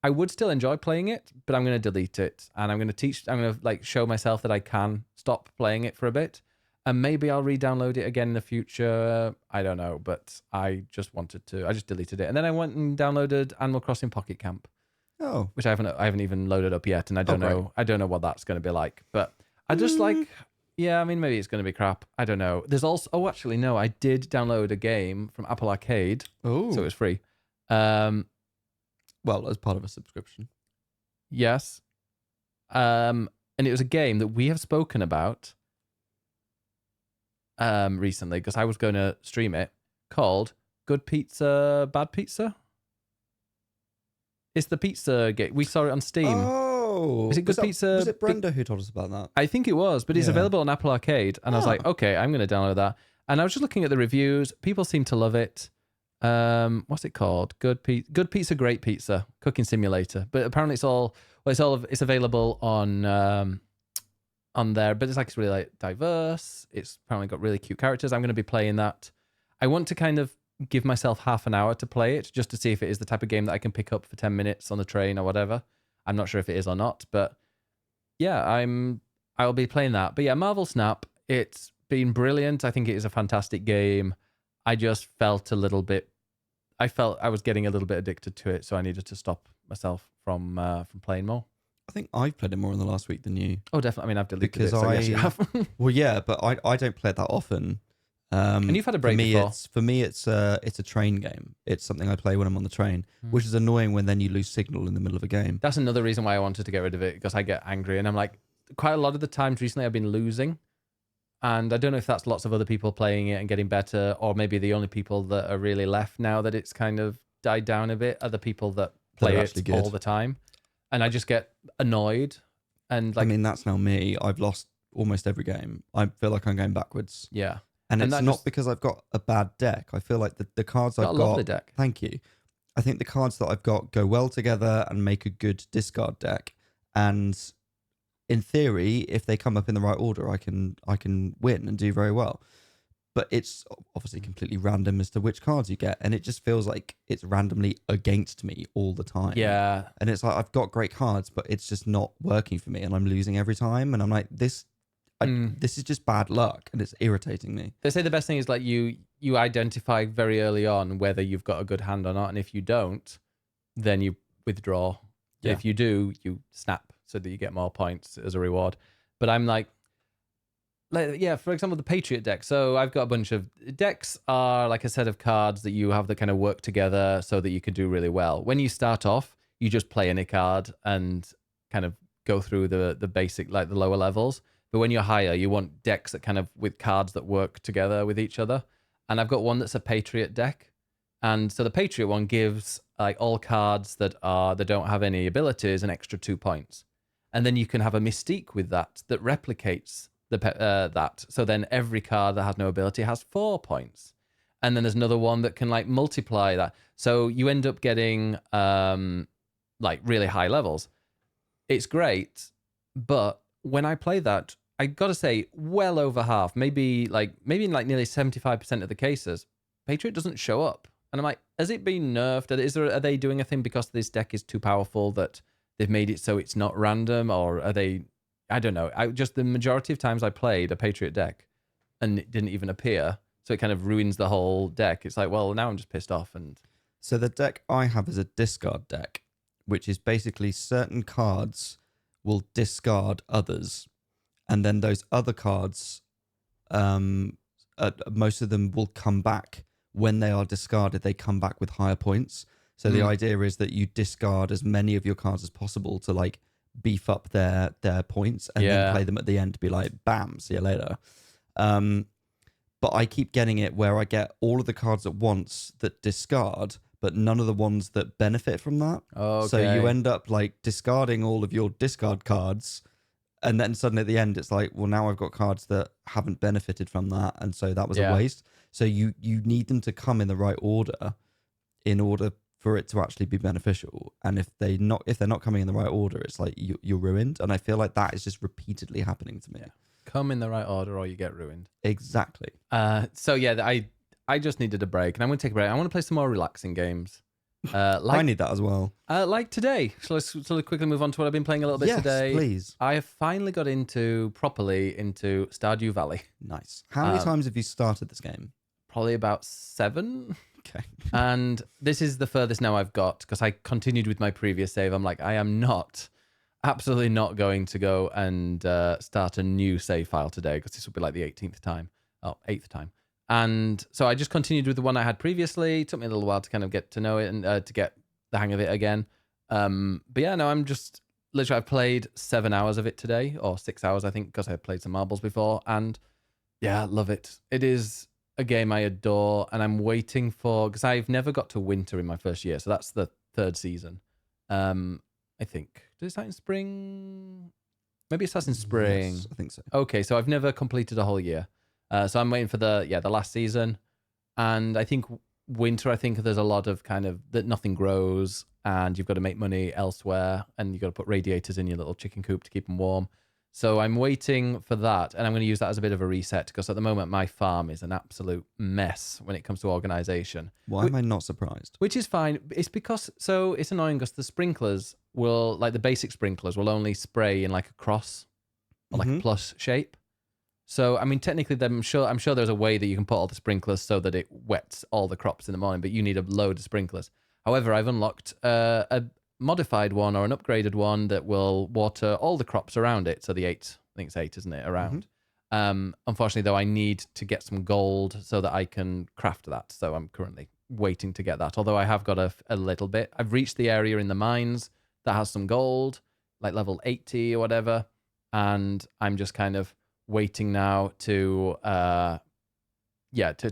I would still enjoy playing it, but I'm going to delete it. And I'm going to like show myself that I can stop playing it for a bit. And maybe I'll re-download it again in the future. I don't know, but I just deleted it. And then I went and downloaded Animal Crossing Pocket Camp. Oh. Which I haven't even loaded up yet, and I don't know what that's going to be like. But I just maybe it's going to be crap. I don't know. There's also I did download a game from Apple Arcade. Oh. So it was free. Well, as part of a subscription. Yes. And it was a game that we have spoken about recently, because I was going to stream it, called Good Pizza, Bad Pizza. It's the pizza game. We saw it on Steam. Oh. Is it Good Pizza? Was it Brenda who told us about that? I think it was, but it's available on Apple Arcade. And I was like, okay, I'm going to download that. And I was just looking at the reviews. People seem to love it. What's it called? Good Pizza, Great Pizza, Cooking Simulator. But apparently it's available on there. But it's really like diverse. It's apparently got really cute characters. I'm going to be playing that. I want to kind of give myself half an hour to play it, just to see if it is the type of game that I can pick up for 10 minutes on the train or whatever. I'm not sure if it is or not, but yeah, I'll be playing that. But yeah, Marvel Snap, it's been brilliant. I think it is a fantastic game. I just felt I was getting a little bit addicted to it, so I needed to stop myself from playing more. I think I've played it more in the last week than you. Oh, definitely. I mean, I've deleted Because it, so yes, you have. Well, yeah, but I don't play it that often. And you've had a break before. For me, it's a train game. It's something I play when I'm on the train, which is annoying when then you lose signal in the middle of a game. That's another reason why I wanted to get rid of it, because I get angry and I'm like, quite a lot of the times recently I've been losing. And I don't know if that's lots of other people playing it and getting better, or maybe the only people that are really left now that it's kind of died down a bit are the people that play it all the time. And I just get annoyed. And like, I mean, that's now me. I've lost almost every game. I feel like I'm going backwards. Yeah. And it's not because I've got a bad deck. I feel like the cards I've got... a lovely deck. Thank you. I think the cards that I've got go well together and make a good discard deck. And in theory, if they come up in the right order, I can win and do very well. But it's obviously completely random as to which cards you get. And it just feels like it's randomly against me all the time. Yeah. And it's like, I've got great cards, but it's just not working for me. And I'm losing every time. And I'm like, this is just bad luck, and it's irritating me. They say the best thing is like you identify very early on whether you've got a good hand or not, and if you don't, then you withdraw. Yeah. If you do, you snap so that you get more points as a reward. But I'm like, yeah, for example, the Patriot deck. So I've got a bunch of decks are like a set of cards that you have that kind of work together so that you can do really well. When you start off, you just play any card and kind of go through the basic, like the lower levels. But when you're higher, you want decks that kind of with cards that work together with each other. And I've got one that's a Patriot deck. And so the Patriot one gives like all cards that don't have any abilities an extra 2 points. And then you can have a Mystique with that replicates that. So then every card that has no ability has 4 points. And then there's another one that can like multiply that. So you end up getting like really high levels. It's great, but when I play that, I gotta say, well over half, maybe in like nearly 75% of the cases, Patriot doesn't show up. And I'm like, has it been nerfed? Are they doing a thing because this deck is too powerful that they've made it so it's not random? Or are they, I don't know. Just the majority of times I played a Patriot deck and it didn't even appear. So it kind of ruins the whole deck. It's like, well, now I'm just pissed off. And so the deck I have is a discard deck, which is basically certain cards will discard others. And then those other cards, most of them will come back. When they are discarded, they come back with higher points. So the idea is that you discard as many of your cards as possible to like beef up their points and then play them at the end to be like, bam, see you later. But I keep getting it where I get all of the cards at once that discard, but none of the ones that benefit from that. Okay. So you end up like discarding all of your discard cards. And then suddenly at the end, it's like, well, now I've got cards that haven't benefited from that. And so that was a waste. So you need them to come in the right order in order for it to actually be beneficial. And if they're not coming in the right order, it's like you're ruined. And I feel like that is just repeatedly happening to me. Yeah. Come in the right order or you get ruined. Exactly. So yeah, I just needed a break, and I'm going to take a break. I want to play some more relaxing games. I need that as well. Like today. Shall I quickly move on to what I've been playing a little bit today? Yes, please. I have finally got properly into Stardew Valley. Nice. How many times have you started this game? Probably about 7. Okay. And this is the furthest now I've got, because I continued with my previous save. I'm like, I am absolutely not going to go and start a new save file today, because this will be like the 8th time. And so I just continued with the one I had previously. It took me a little while to kind of get to know it and to get the hang of it again. But yeah, no, I'm just literally, I've played 7 hours of it today, or 6 hours, I think, because I played some marbles before. And yeah, love it. It is a game I adore, and I'm waiting because I've never got to winter in my first year. So that's the 3rd season. I think. Did it start in spring? Maybe it starts in spring. Yes, I think so. Okay, so I've never completed a whole year. So I'm waiting for the last season. And I think winter, there's a lot of kind of that nothing grows and you've got to make money elsewhere and you've got to put radiators in your little chicken coop to keep them warm. So I'm waiting for that, and I'm going to use that as a bit of a reset, because at the moment my farm is an absolute mess when it comes to organization. Why am I not surprised? Which is fine. It's because, so it's annoying because the sprinklers will, like the basic sprinklers will only spray in like a cross or like a plus shape. So, I mean, technically, I'm sure there's a way that you can put all the sprinklers so that it wets all the crops in the morning, but you need a load of sprinklers. However, I've unlocked a modified one or an upgraded one that will water all the crops around it. So the 8, I think it's 8, isn't it, around? Unfortunately, though, I need to get some gold so that I can craft that. So I'm currently waiting to get that. Although I have got a little bit. I've reached the area in the mines that has some gold, like level 80 or whatever. And I'm just kind of waiting now to, to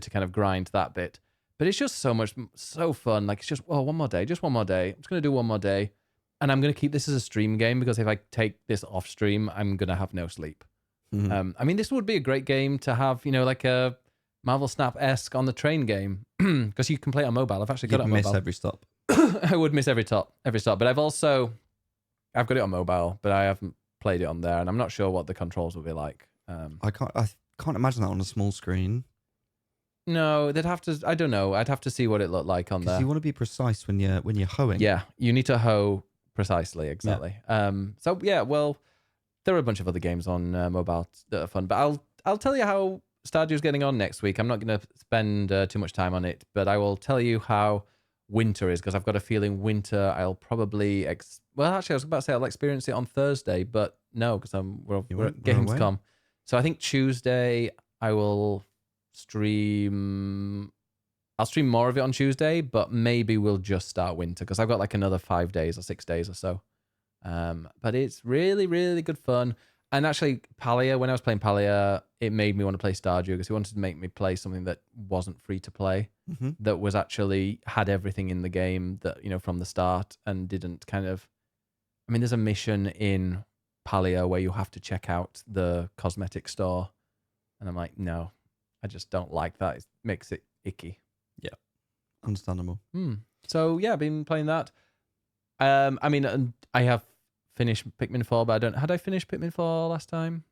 kind of grind that bit. But it's just so fun. Like, it's just, one more day, just one more day. I'm just going to do one more day. And I'm going to keep this as a stream game because if I take this off stream, I'm going to have no sleep. I mean, this would be a great game to have, like a Marvel Snap-esque on the train game because you can play it on mobile. I've actually got it on mobile. Miss every stop. I would miss every stop. But I've got it on mobile, but I haven't played it on there, and I'm not sure what the controls will be like. I can't imagine that on a small screen. No, they'd have to. I don't know. I'd have to see what it looked like on there. You want to be precise when you're hoeing. Yeah, you need to hoe precisely, exactly. Yeah. Well, there are a bunch of other games on mobile that are fun, but I'll tell you how Stardew's getting on next week. I'm not going to spend too much time on it, but I will tell you how winter is because I've got a feeling winter. I'll probably actually, I was about to say I'll experience it on Thursday, but no, because we're at Gamescom. So I think Tuesday I will stream. I'll stream more of it on Tuesday, but maybe we'll just start winter because I've got like another 5 days or 6 days or so. But it's really, really good fun. And actually, Palia, when I was playing Palia, it made me want to play Stardew because he wanted to make me play something that wasn't free to play, that was actually had everything in the game that, from the start and didn't kind of. I mean, there's a mission in Palia where you have to check out the cosmetic store. And I'm like, no, I just don't like that. It makes it icky. Yeah. Understandable. So, yeah, I've been playing that. I mean, I have finished Pikmin 4, but had I finished Pikmin 4 last time?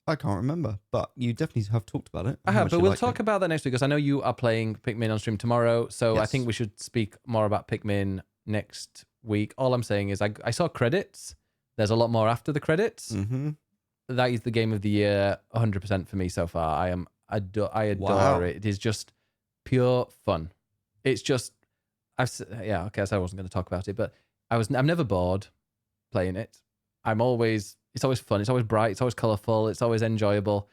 I can't remember, but you definitely have talked about it. I have, but we'll talk about that next week because I know you are playing Pikmin on stream tomorrow, so yes. I think we should speak more about Pikmin next week. All I'm saying is I saw credits. There's a lot more after the credits. That is the game of the year, 100% for me so far. I adore it. It is just pure fun. It's just, I said I wasn't going to talk about it, but I'm never bored playing it. It's always fun. It's always bright. It's always colorful. It's always enjoyable.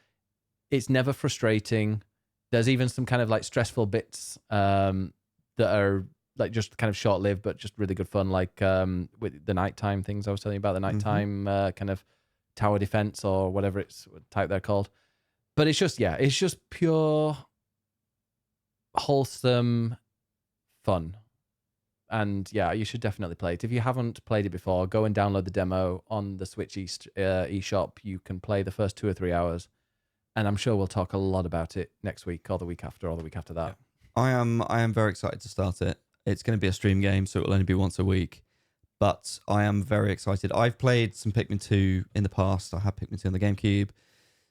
It's never frustrating. There's even some kind of like stressful bits that are like just kind of short lived, but just really good fun. Like with the nighttime things I was telling you about, the nighttime kind of tower defense or whatever it's type they're called. But it's just pure wholesome fun. And yeah, you should definitely play it. If you haven't played it before, go and download the demo on the Switch eShop. You can play the first 2 or 3 hours. And I'm sure we'll talk a lot about it next week or the week after or the week after that. I am very excited to start it. It's going to be a stream game, so it will only be once a week. But I am very excited. I've played some Pikmin 2 in the past. I had Pikmin 2 on the GameCube.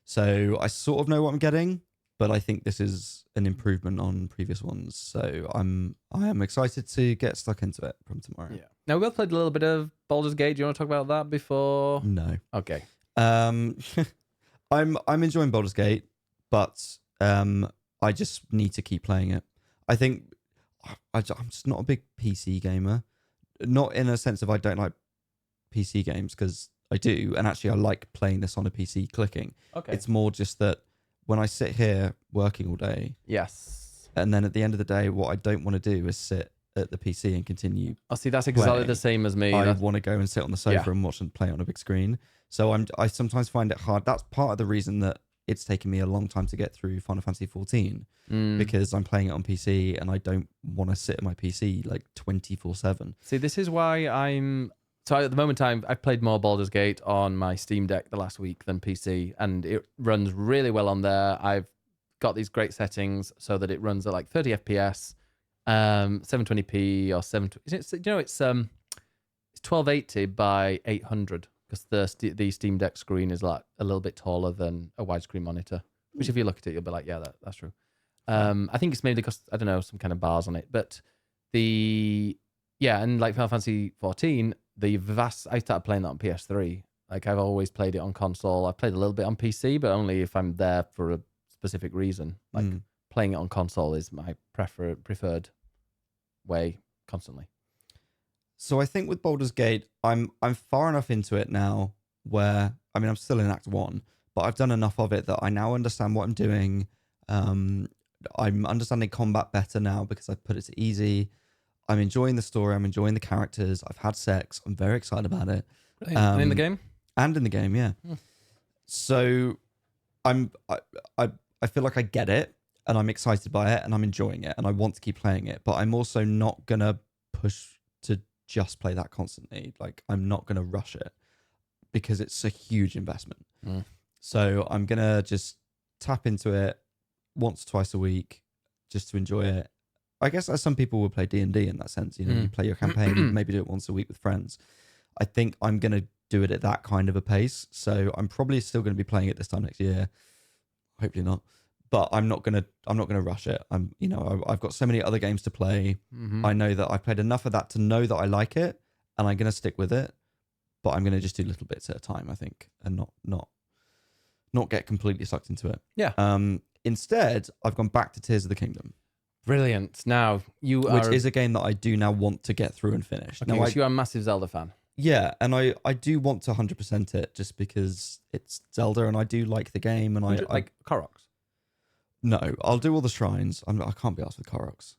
So I sort of know what I'm getting. But I think this is an improvement on previous ones. So I am excited to get stuck into it from tomorrow. Yeah. Now, we both played a little bit of Baldur's Gate. Do you want to talk about that before? No. Okay. I'm enjoying Baldur's Gate, but I just need to keep playing it. I think I'm just not a big PC gamer. Not in a sense of I don't like PC games, because I do. And actually, I like playing this on a PC clicking. Okay. It's more just that when I sit here working all day. Yes. And then at the end of the day, what I don't want to do is sit at the PC and continue. Oh, see, that's exactly the same as me. I want to go and sit on the sofa and watch and play on a big screen. So I sometimes find it hard. That's part of the reason that it's taken me a long time to get through Final Fantasy 14 because I'm playing it on PC and I don't want to sit at my PC like 24/7. See, this is why So at the moment, I've played more Baldur's Gate on my Steam Deck the last week than PC, and it runs really well on there. I've got these great settings so that it runs at like 30 FPS, 720p or 720. It's 1280 by 800 because the Steam Deck screen is like a little bit taller than a widescreen monitor. Which, if you look at it, you'll be like, yeah, that's true. I think it's mainly because I don't know, some kind of bars on it, but and like Final Fantasy 14. I started playing that on PS3. Like, I've always played it on console. I've played a little bit on PC, but only if I'm there for a specific reason. Like, playing it on console is my preferred way constantly. So I think with Baldur's Gate, I'm far enough into it now where, I mean, I'm still in Act 1, but I've done enough of it that I now understand what I'm doing. I'm understanding combat better now because I've put it to easy. I'm enjoying the story. I'm enjoying the characters. I've had sex. I'm very excited about it. And in the game? And in the game, yeah. So I feel like I get it and I'm excited by it and I'm enjoying it and I want to keep playing it, but I'm also not going to push to just play that constantly. Like, I'm not going to rush it because it's a huge investment. So I'm going to just tap into it once, twice a week just to enjoy it. I guess as some people would play D&D in that sense, you know, you play your campaign, you maybe do it once a week with friends. I think I'm going to do it at that kind of a pace. So I'm probably still going to be playing it this time next year. Hopefully not. But I'm not going to rush it. I've got so many other games to play. I know that I've played enough of that to know that I like it and I'm going to stick with it. But I'm going to just do little bits at a time, I think, and not get completely sucked into it. Yeah. Instead, I've gone back to Tears of the Kingdom. Brilliant. Now, which is a game that I do now want to get through and finish. Okay, now, so you're a massive Zelda fan. Yeah, and I do want to 100% it just because it's Zelda and I do like the game. And I like Koroks? No, I'll do all the shrines. I can't be asked with Koroks.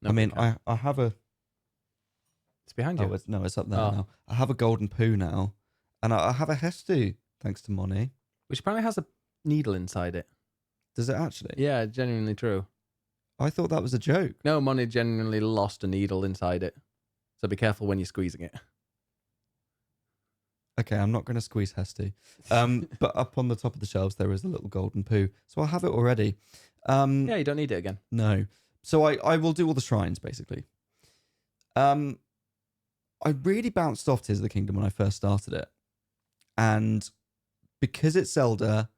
No, I mean, I have a... It's behind you. No, it's up there now. I have a golden poo now. And I have a Hestu, thanks to Moni. Which apparently has a needle inside it. Does it actually? Yeah, genuinely true. I thought that was a joke. No, Moni genuinely lost a needle inside it. So be careful when you're squeezing it. Okay, I'm not going to squeeze Hestu. But up on the top of the shelves, there is a little golden poo. So I'll have it already. Yeah, you don't need it again. No. So I will do all the shrines, basically. I really bounced off Tears of the Kingdom when I first started it. And because it's Zelda,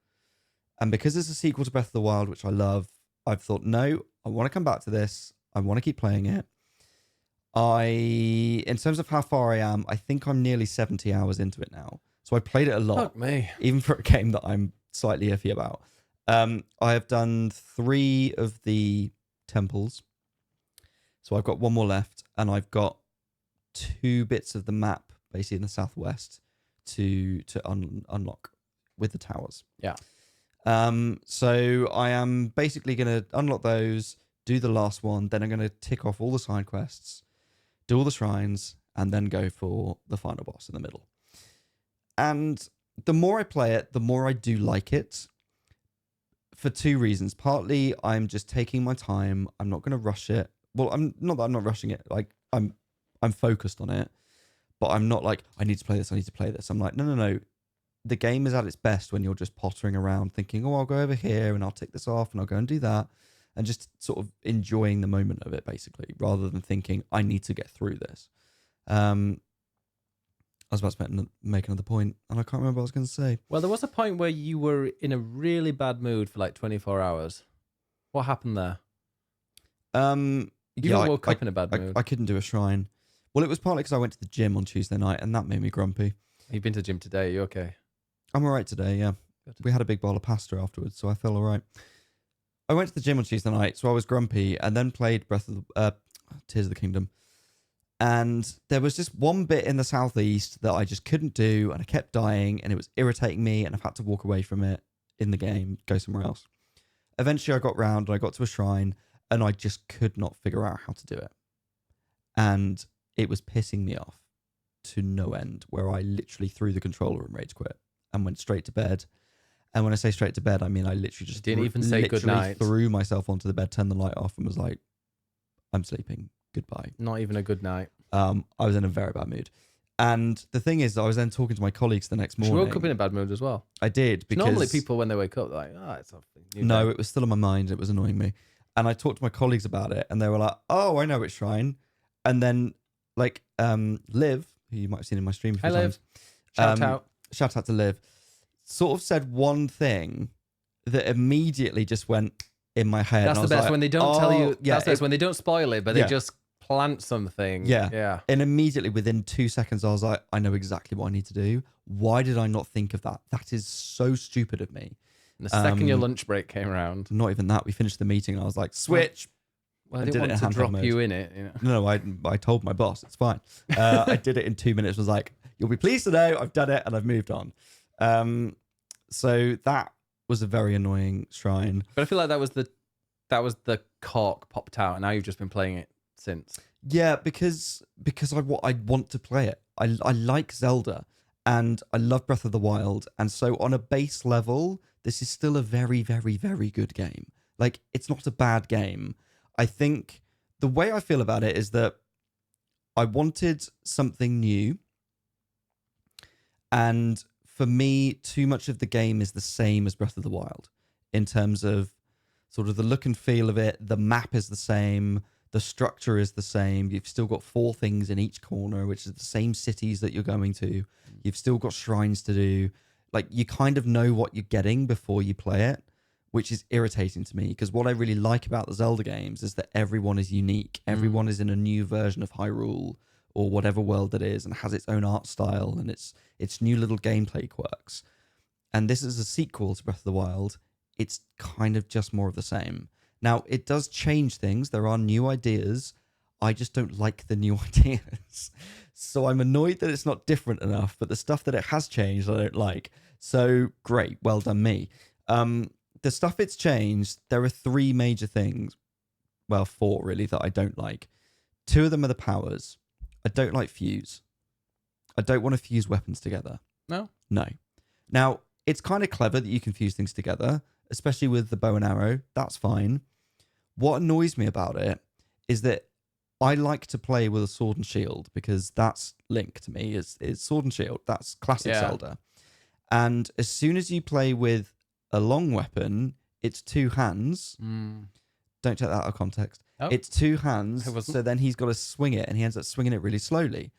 and because it's a sequel to Breath of the Wild, which I love, I've thought, no, I want to come back to this. I want to keep playing it. In terms of how far I am, I think I'm nearly 70 hours into it now. So I played it a lot. Fuck me. Even for a game that I'm slightly iffy about. I have done 3 of the temples. So I've got 1 more left. And I've got 2 bits of the map, basically in the southwest, to unlock with the towers. Yeah. So I am basically going to unlock those, do the last one, then I'm going to tick off all the side quests, do all the shrines, and then go for the final boss in the middle. And the more I play it, the more I do like it for 2 reasons. Partly, I'm just taking my time. I'm not going to rush it. Well, I'm not that I'm not rushing it. Like, I'm focused on it, but I'm not like, I need to play this. I need to play this. I'm like, no. The game is at its best when you're just pottering around thinking, oh, I'll go over here and I'll tick this off and I'll go and do that. And just sort of enjoying the moment of it, basically, rather than thinking, I need to get through this. I was about to make another point, and I can't remember what I was going to say. Well, there was a point where you were in a really bad mood for like 24 hours. What happened there? You woke up in a bad mood. I couldn't do a shrine. Well, it was partly because I went to the gym on Tuesday night, and that made me grumpy. You've been to the gym today. Are you okay? I'm all right today, yeah. Good. We had a big bowl of pasta afterwards, so I feel all right. I went to the gym on Tuesday night, so I was grumpy, and then played Tears of the Kingdom. And there was just one bit in the southeast that I just couldn't do, and I kept dying, and it was irritating me, and I've had to walk away from it in the game, go somewhere else. Eventually, I got round, and I got to a shrine, and I just could not figure out how to do it. And it was pissing me off to no end, where I literally threw the controller and rage quit and went straight to bed. And when I say straight to bed, I mean I literally just didn't even say good night. Threw myself onto the bed, turned the light off, and was like, "I'm sleeping. Goodbye." Not even a good night. I was in a very bad mood, and the thing is, I was then talking to my colleagues the next morning. You woke up in a bad mood as well. I did because normally people when they wake up, they're like, "Oh, it's something." No, it was still on my mind. It was annoying me, and I talked to my colleagues about it, and they were like, "Oh, I know which shrine." And then like Liv, who you might have seen in my stream a few times. Shout out to Liv. Sort of said one thing that immediately just went in my head. That's the best, like, when they don't tell you. Yeah, that's when they don't spoil it, but they just plant something. Yeah. And immediately within 2 seconds, I was like, I know exactly what I need to do. Why did I not think of that? That is so stupid of me. And the second your lunch break came around. Not even that. We finished the meeting and I was like, switch. Well, I didn't want to drop you in it. You know? No, I told my boss it's fine. I did it in 2 minutes. Was like, you'll be pleased to know I've done it and I've moved on. So that was a very annoying shrine. But I feel like that was the cork popped out, and now you've just been playing it since. Yeah, because I want to play it. I like Zelda and I love Breath of the Wild, and so on a base level, this is still a very, very, very good game. Like, it's not a bad game. I think the way I feel about it is that I wanted something new, and for me, too much of the game is the same as Breath of the Wild in terms of sort of the look and feel of it. The map is the same. The structure is the same. You've still got 4 things in each corner, which is the same cities that you're going to. You've still got shrines to do. Like, you kind of know what you're getting before you play it, which is irritating to me, because what I really like about the Zelda games is that everyone is unique. Everyone is in a new version of Hyrule or whatever world it is, and has its own art style and its new little gameplay quirks. And this is a sequel to Breath of the Wild. It's kind of just more of the same. Now, it does change things. There are new ideas. I just don't like the new ideas. So I'm annoyed that it's not different enough, but the stuff that it has changed, I don't like. So great. Well done, me. The stuff it's changed, there are 3 major things. Well, 4 really that I don't like. 2 of them are the powers. I don't like fuse. I don't want to fuse weapons together. No? No. Now, it's kind of clever that you can fuse things together, especially with the bow and arrow. That's fine. What annoys me about it is that I like to play with a sword and shield, because that's Link to me, is sword and shield. That's classic Zelda. And as soon as you play with a long weapon, it's 2 hands. Don't take that out of context. Oh. It's 2 hands, so then he's got to swing it, and he ends up swinging it really slowly.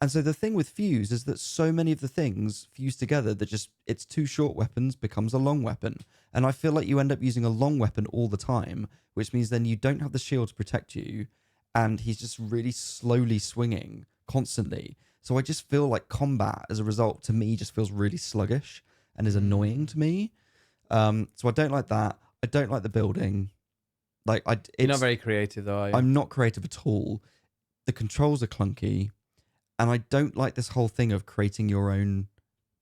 And so the thing with fuse is that so many of the things fuse together that just, it's 2 short weapons becomes a long weapon. And I feel like you end up using a long weapon all the time, which means then you don't have the shield to protect you, and he's just really slowly swinging constantly. So I just feel like combat, as a result, to me, just feels really sluggish and is annoying to me. So I don't like that. I don't like the building. Like, you're not very creative, though, are you? I'm not creative at all. The controls are clunky, and I don't like this whole thing of creating your own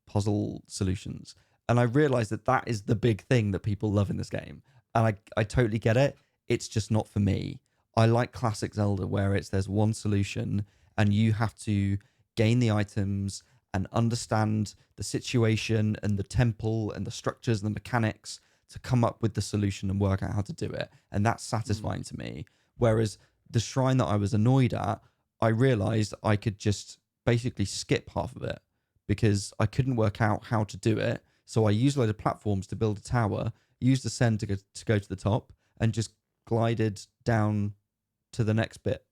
puzzle solutions. And I realize that that is the big thing that people love in this game, and I totally get it. It's just not for me. I like classic Zelda, where there's one solution, and you have to gain the items and understand the situation and the temple and the structures and the mechanics to come up with the solution and work out how to do it. And that's satisfying to me. Whereas the shrine that I was annoyed at, I realized I could just basically skip half of it because I couldn't work out how to do it. So I used a load of platforms to build a tower, used ascend to go to the top, and just glided down to the next bit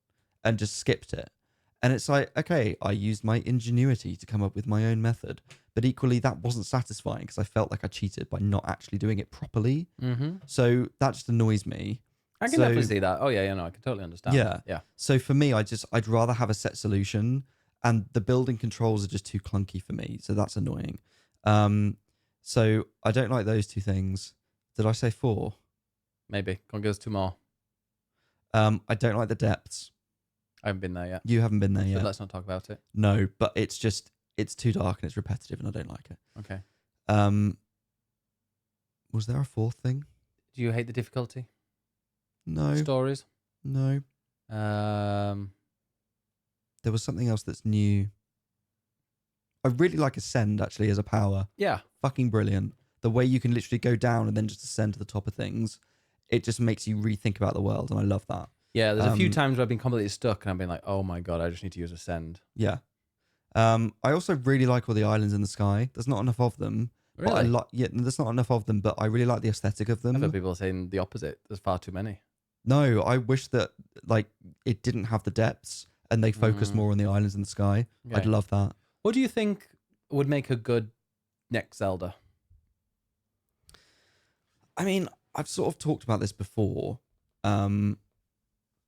and just skipped it. And it's like, okay, I used my ingenuity to come up with my own method. But equally, that wasn't satisfying because I felt like I cheated by not actually doing it properly. So that just annoys me. I can definitely see that. Oh, yeah, no, I can totally understand. Yeah. So for me, I'd rather have a set solution, and the building controls are just too clunky for me. So that's annoying. So I don't like those 2 things. Did I say 4? Maybe. Can't give us 2 more. I don't like the depths. I haven't been there yet. You haven't been there yet. But let's not talk about it. No, but it's too dark and it's repetitive, and I don't like it. Okay. Was there a 4th thing? Do you hate the difficulty? No. Stories? No. There was something else that's new. I really like Ascend, actually, as a power. Yeah. Fucking brilliant. The way you can literally go down and then just ascend to the top of things. It just makes you rethink about the world, and I love that. Yeah, there's a few times where I've been completely stuck, and I've been like, oh my God, I just need to use Ascend. Yeah. I also really like all the islands in the sky. There's not enough of them. Really? But there's not enough of them, but I really like the aesthetic of them. I've heard people saying the opposite. There's far too many. No, I wish that it didn't have the depths and they focused more on the islands in the sky. Okay. I'd love that. What do you think would make a good next Zelda? I mean, I've sort of talked about this before, and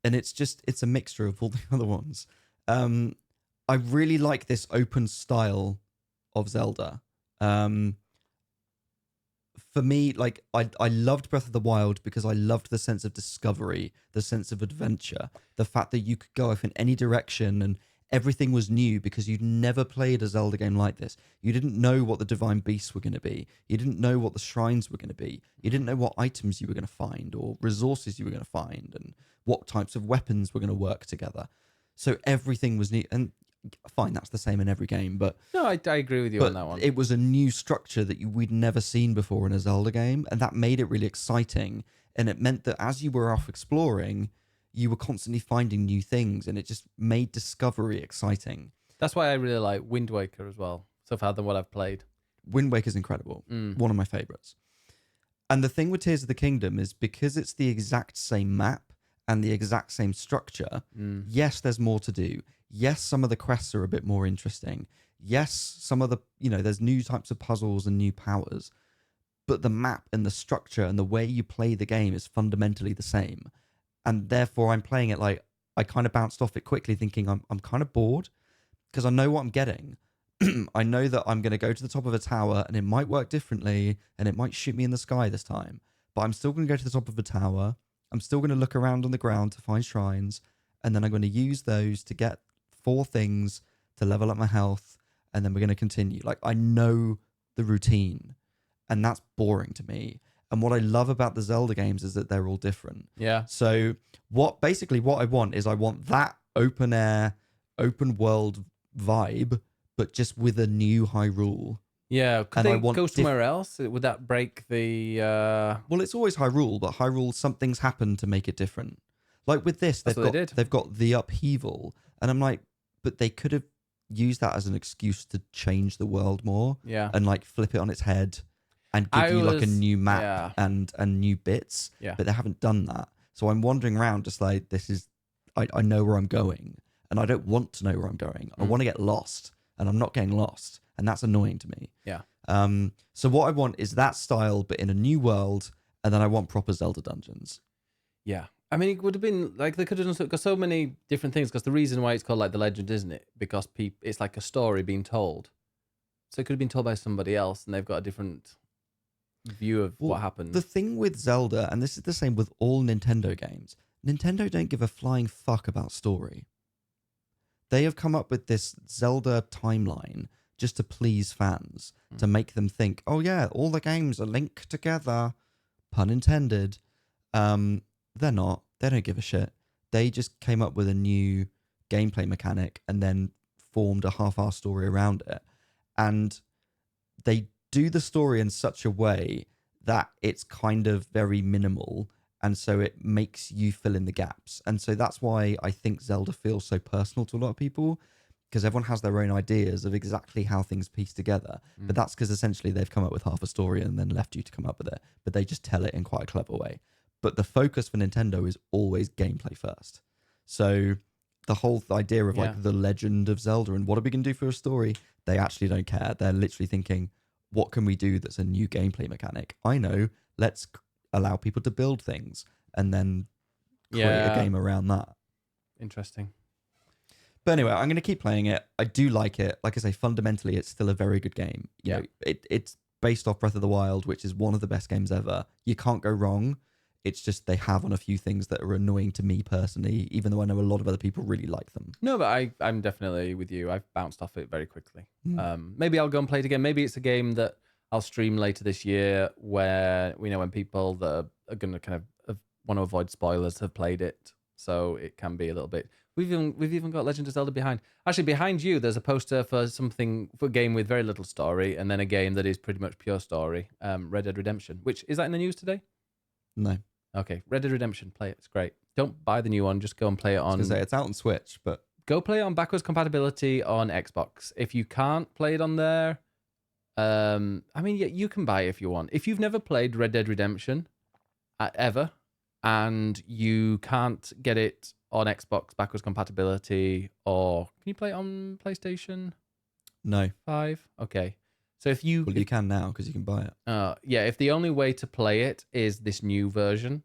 it's a mixture of all the other ones. I really like this open style of Zelda. for me, like I loved Breath of the Wild because I loved the sense of discovery, the sense of adventure, the fact that you could go off in any direction and everything was new because you'd never played a Zelda game like this. You didn't know what the divine beasts were going to be. You didn't know what the shrines were going to be. You didn't know what items you were going to find or resources you were going to find and what types of weapons were going to work together. So everything was new. And fine, that's the same in every game, but No, I agree with you on that one. it was a new structure that we'd never seen before in a Zelda game, and that made it really exciting. And it meant that as you were off exploring, you were constantly finding new things, and it just made discovery exciting. That's why I really like Wind Waker as well, so far than what I've played. Wind Waker's incredible. One of my favorites. And the thing with Tears of the Kingdom is because it's the exact same map and the exact same structure, yes, there's more to do. Yes, some of the quests are a bit more interesting. Yes, some of the, there's new types of puzzles and new powers. But the map and the structure and the way you play the game is fundamentally the same. And therefore, I'm playing it like I kind of bounced off it quickly thinking I'm kind of bored because I know what I'm getting. I know that I'm going to go to the top of a tower and it might work differently and it might shoot me in the sky this time. But I'm still going to go to the top of a tower. I'm still going to look around on the ground to find shrines. And then I'm going to use those to get 4 things to level up my health. And then we're going to continue. Like, I know the routine and that's boring to me. And what I love about the Zelda games is that they're all different. Yeah. So what I want is I want that open air, open world vibe, but just with a new Hyrule. Yeah. Could And they I want go somewhere else? Would that break the... Well, it's always Hyrule, but Hyrule, something's happened to make it different. Like with this, they've got the upheaval. And I'm like, but they could have used that as an excuse to change the world more. Yeah. And like flip it on its head and give you like a new map and new bits. Yeah. But they haven't done that. So I'm wandering around just like, I know where I'm going. And I don't want to know where I'm going. I want to get lost. And I'm not getting lost. And that's annoying to me. Yeah. So what I want is that style, but in a new world. And then I want proper Zelda dungeons. Yeah. I mean, it would have been like they could have done so many different things because the reason why it's called like The Legend, isn't it? Because it's like a story being told. So it could have been told by somebody else and they've got a different view of what happened. The thing with Zelda, and this is the same with all Nintendo games, Nintendo don't give a flying fuck about story. They have come up with this Zelda timeline just to please fans, to make them think, oh yeah, all the games are linked together, pun intended. They're not. They don't give a shit. They just came up with a new gameplay mechanic and then formed a half-assed story around it. And they do the story in such a way that it's kind of very minimal. And so it makes you fill in the gaps. And so that's why I think Zelda feels so personal to a lot of people, because everyone has their own ideas of exactly how things piece together. But that's because essentially they've come up with half a story and then left you to come up with it. But they just tell it in quite a clever way. But the focus for Nintendo is always gameplay first. So the whole idea of like the legend of Zelda and what are we going to do for a story, they actually don't care. They're literally thinking, what can we do that's a new gameplay mechanic? I know, let's allow people to build things and then create a game around that. Interesting. But anyway, I'm going to keep playing it. I do like it. Like I say, fundamentally, it's still a very good game. You know, it's based off Breath of the Wild, which is one of the best games ever. You can't go wrong. It's just they have on a few things that are annoying to me personally, even though I know a lot of other people really like them. No, but I'm definitely with you. I've bounced off it very quickly. Maybe I'll go and play it again. Maybe it's a game that I'll stream later this year where, when people that are going to kind of want to avoid spoilers have played it. So it can be a little bit... We've even got Legend of Zelda behind. Actually, behind you, there's a poster for a game with very little story, and then a game that is pretty much pure story, Red Dead Redemption, which, is that in the news today? No. Okay, Red Dead Redemption, play it. It's great. Don't buy the new one. Just go and play it on... it's out on Switch, but... Go play it on backwards compatibility on Xbox. If you can't play it on there, you can buy it if you want. If you've never played Red Dead Redemption ever, and you can't get it on Xbox backwards compatibility, or can you play it on PlayStation? No. 5? Okay. So if you... Well, you can now because you can buy it. If the only way to play it is this new version,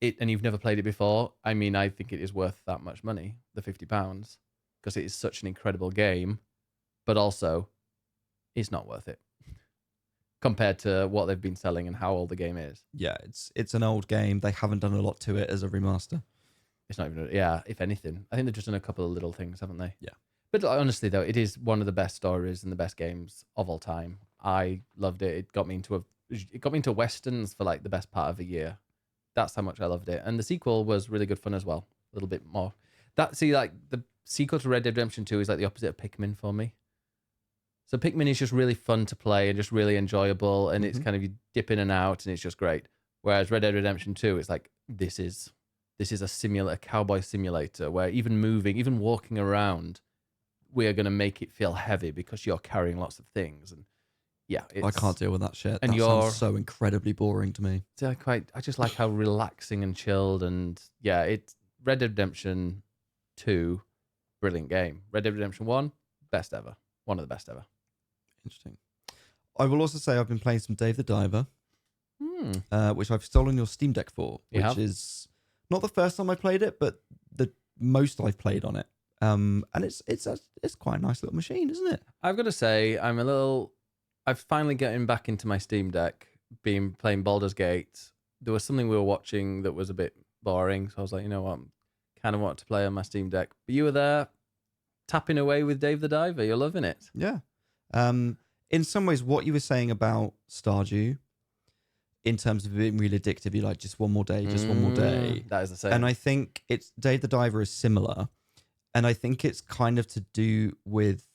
and you've never played it before, I think it is worth that much money, the £50, because it is such an incredible game, but also it's not worth it. compared to what they've been selling and how old the game is. Yeah, it's an old game. They haven't done a lot to it as a remaster. It's not even, yeah, if anything. I think they've just done a couple of little things, haven't they? Yeah. But honestly, though, it is one of the best stories and the best games of all time. I loved it. It got me into Westerns for like the best part of a year. That's how much I loved it. And the sequel was really good fun as well. A little bit more. Like the sequel to Red Dead Redemption 2 is like the opposite of Pikmin for me. So Pikmin is just really fun to play and just really enjoyable, and it's kind of you dip in and out, and it's just great. Whereas Red Dead Redemption 2, it's like this is a cowboy simulator where even walking around, we are going to make it feel heavy because you're carrying lots of things. And yeah, I can't deal with that shit. And that sounds so incredibly boring to me. I just like how relaxing and chilled, and yeah, it's Red Dead Redemption 2, brilliant game. Red Dead Redemption 1, best ever, one of the best ever. Interesting. I will also say I've been playing some Dave the Diver, which I've stolen your Steam Deck for, which is not the first time I played it, but the most I've played on it. And it's quite a nice little machine, isn't it? I've got to say, I've finally getting back into my Steam Deck, playing Baldur's Gate. There was something we were watching that was a bit boring, so I was like, you know what, kind of want to play on my Steam Deck. But you were there, tapping away with Dave the Diver. You're loving it. Yeah. In some ways, what you were saying about Stardew, in terms of being really addictive, you're like, just one more day, just one more day. That is the same. And I think Dave the Diver is similar. And I think it's kind of to do with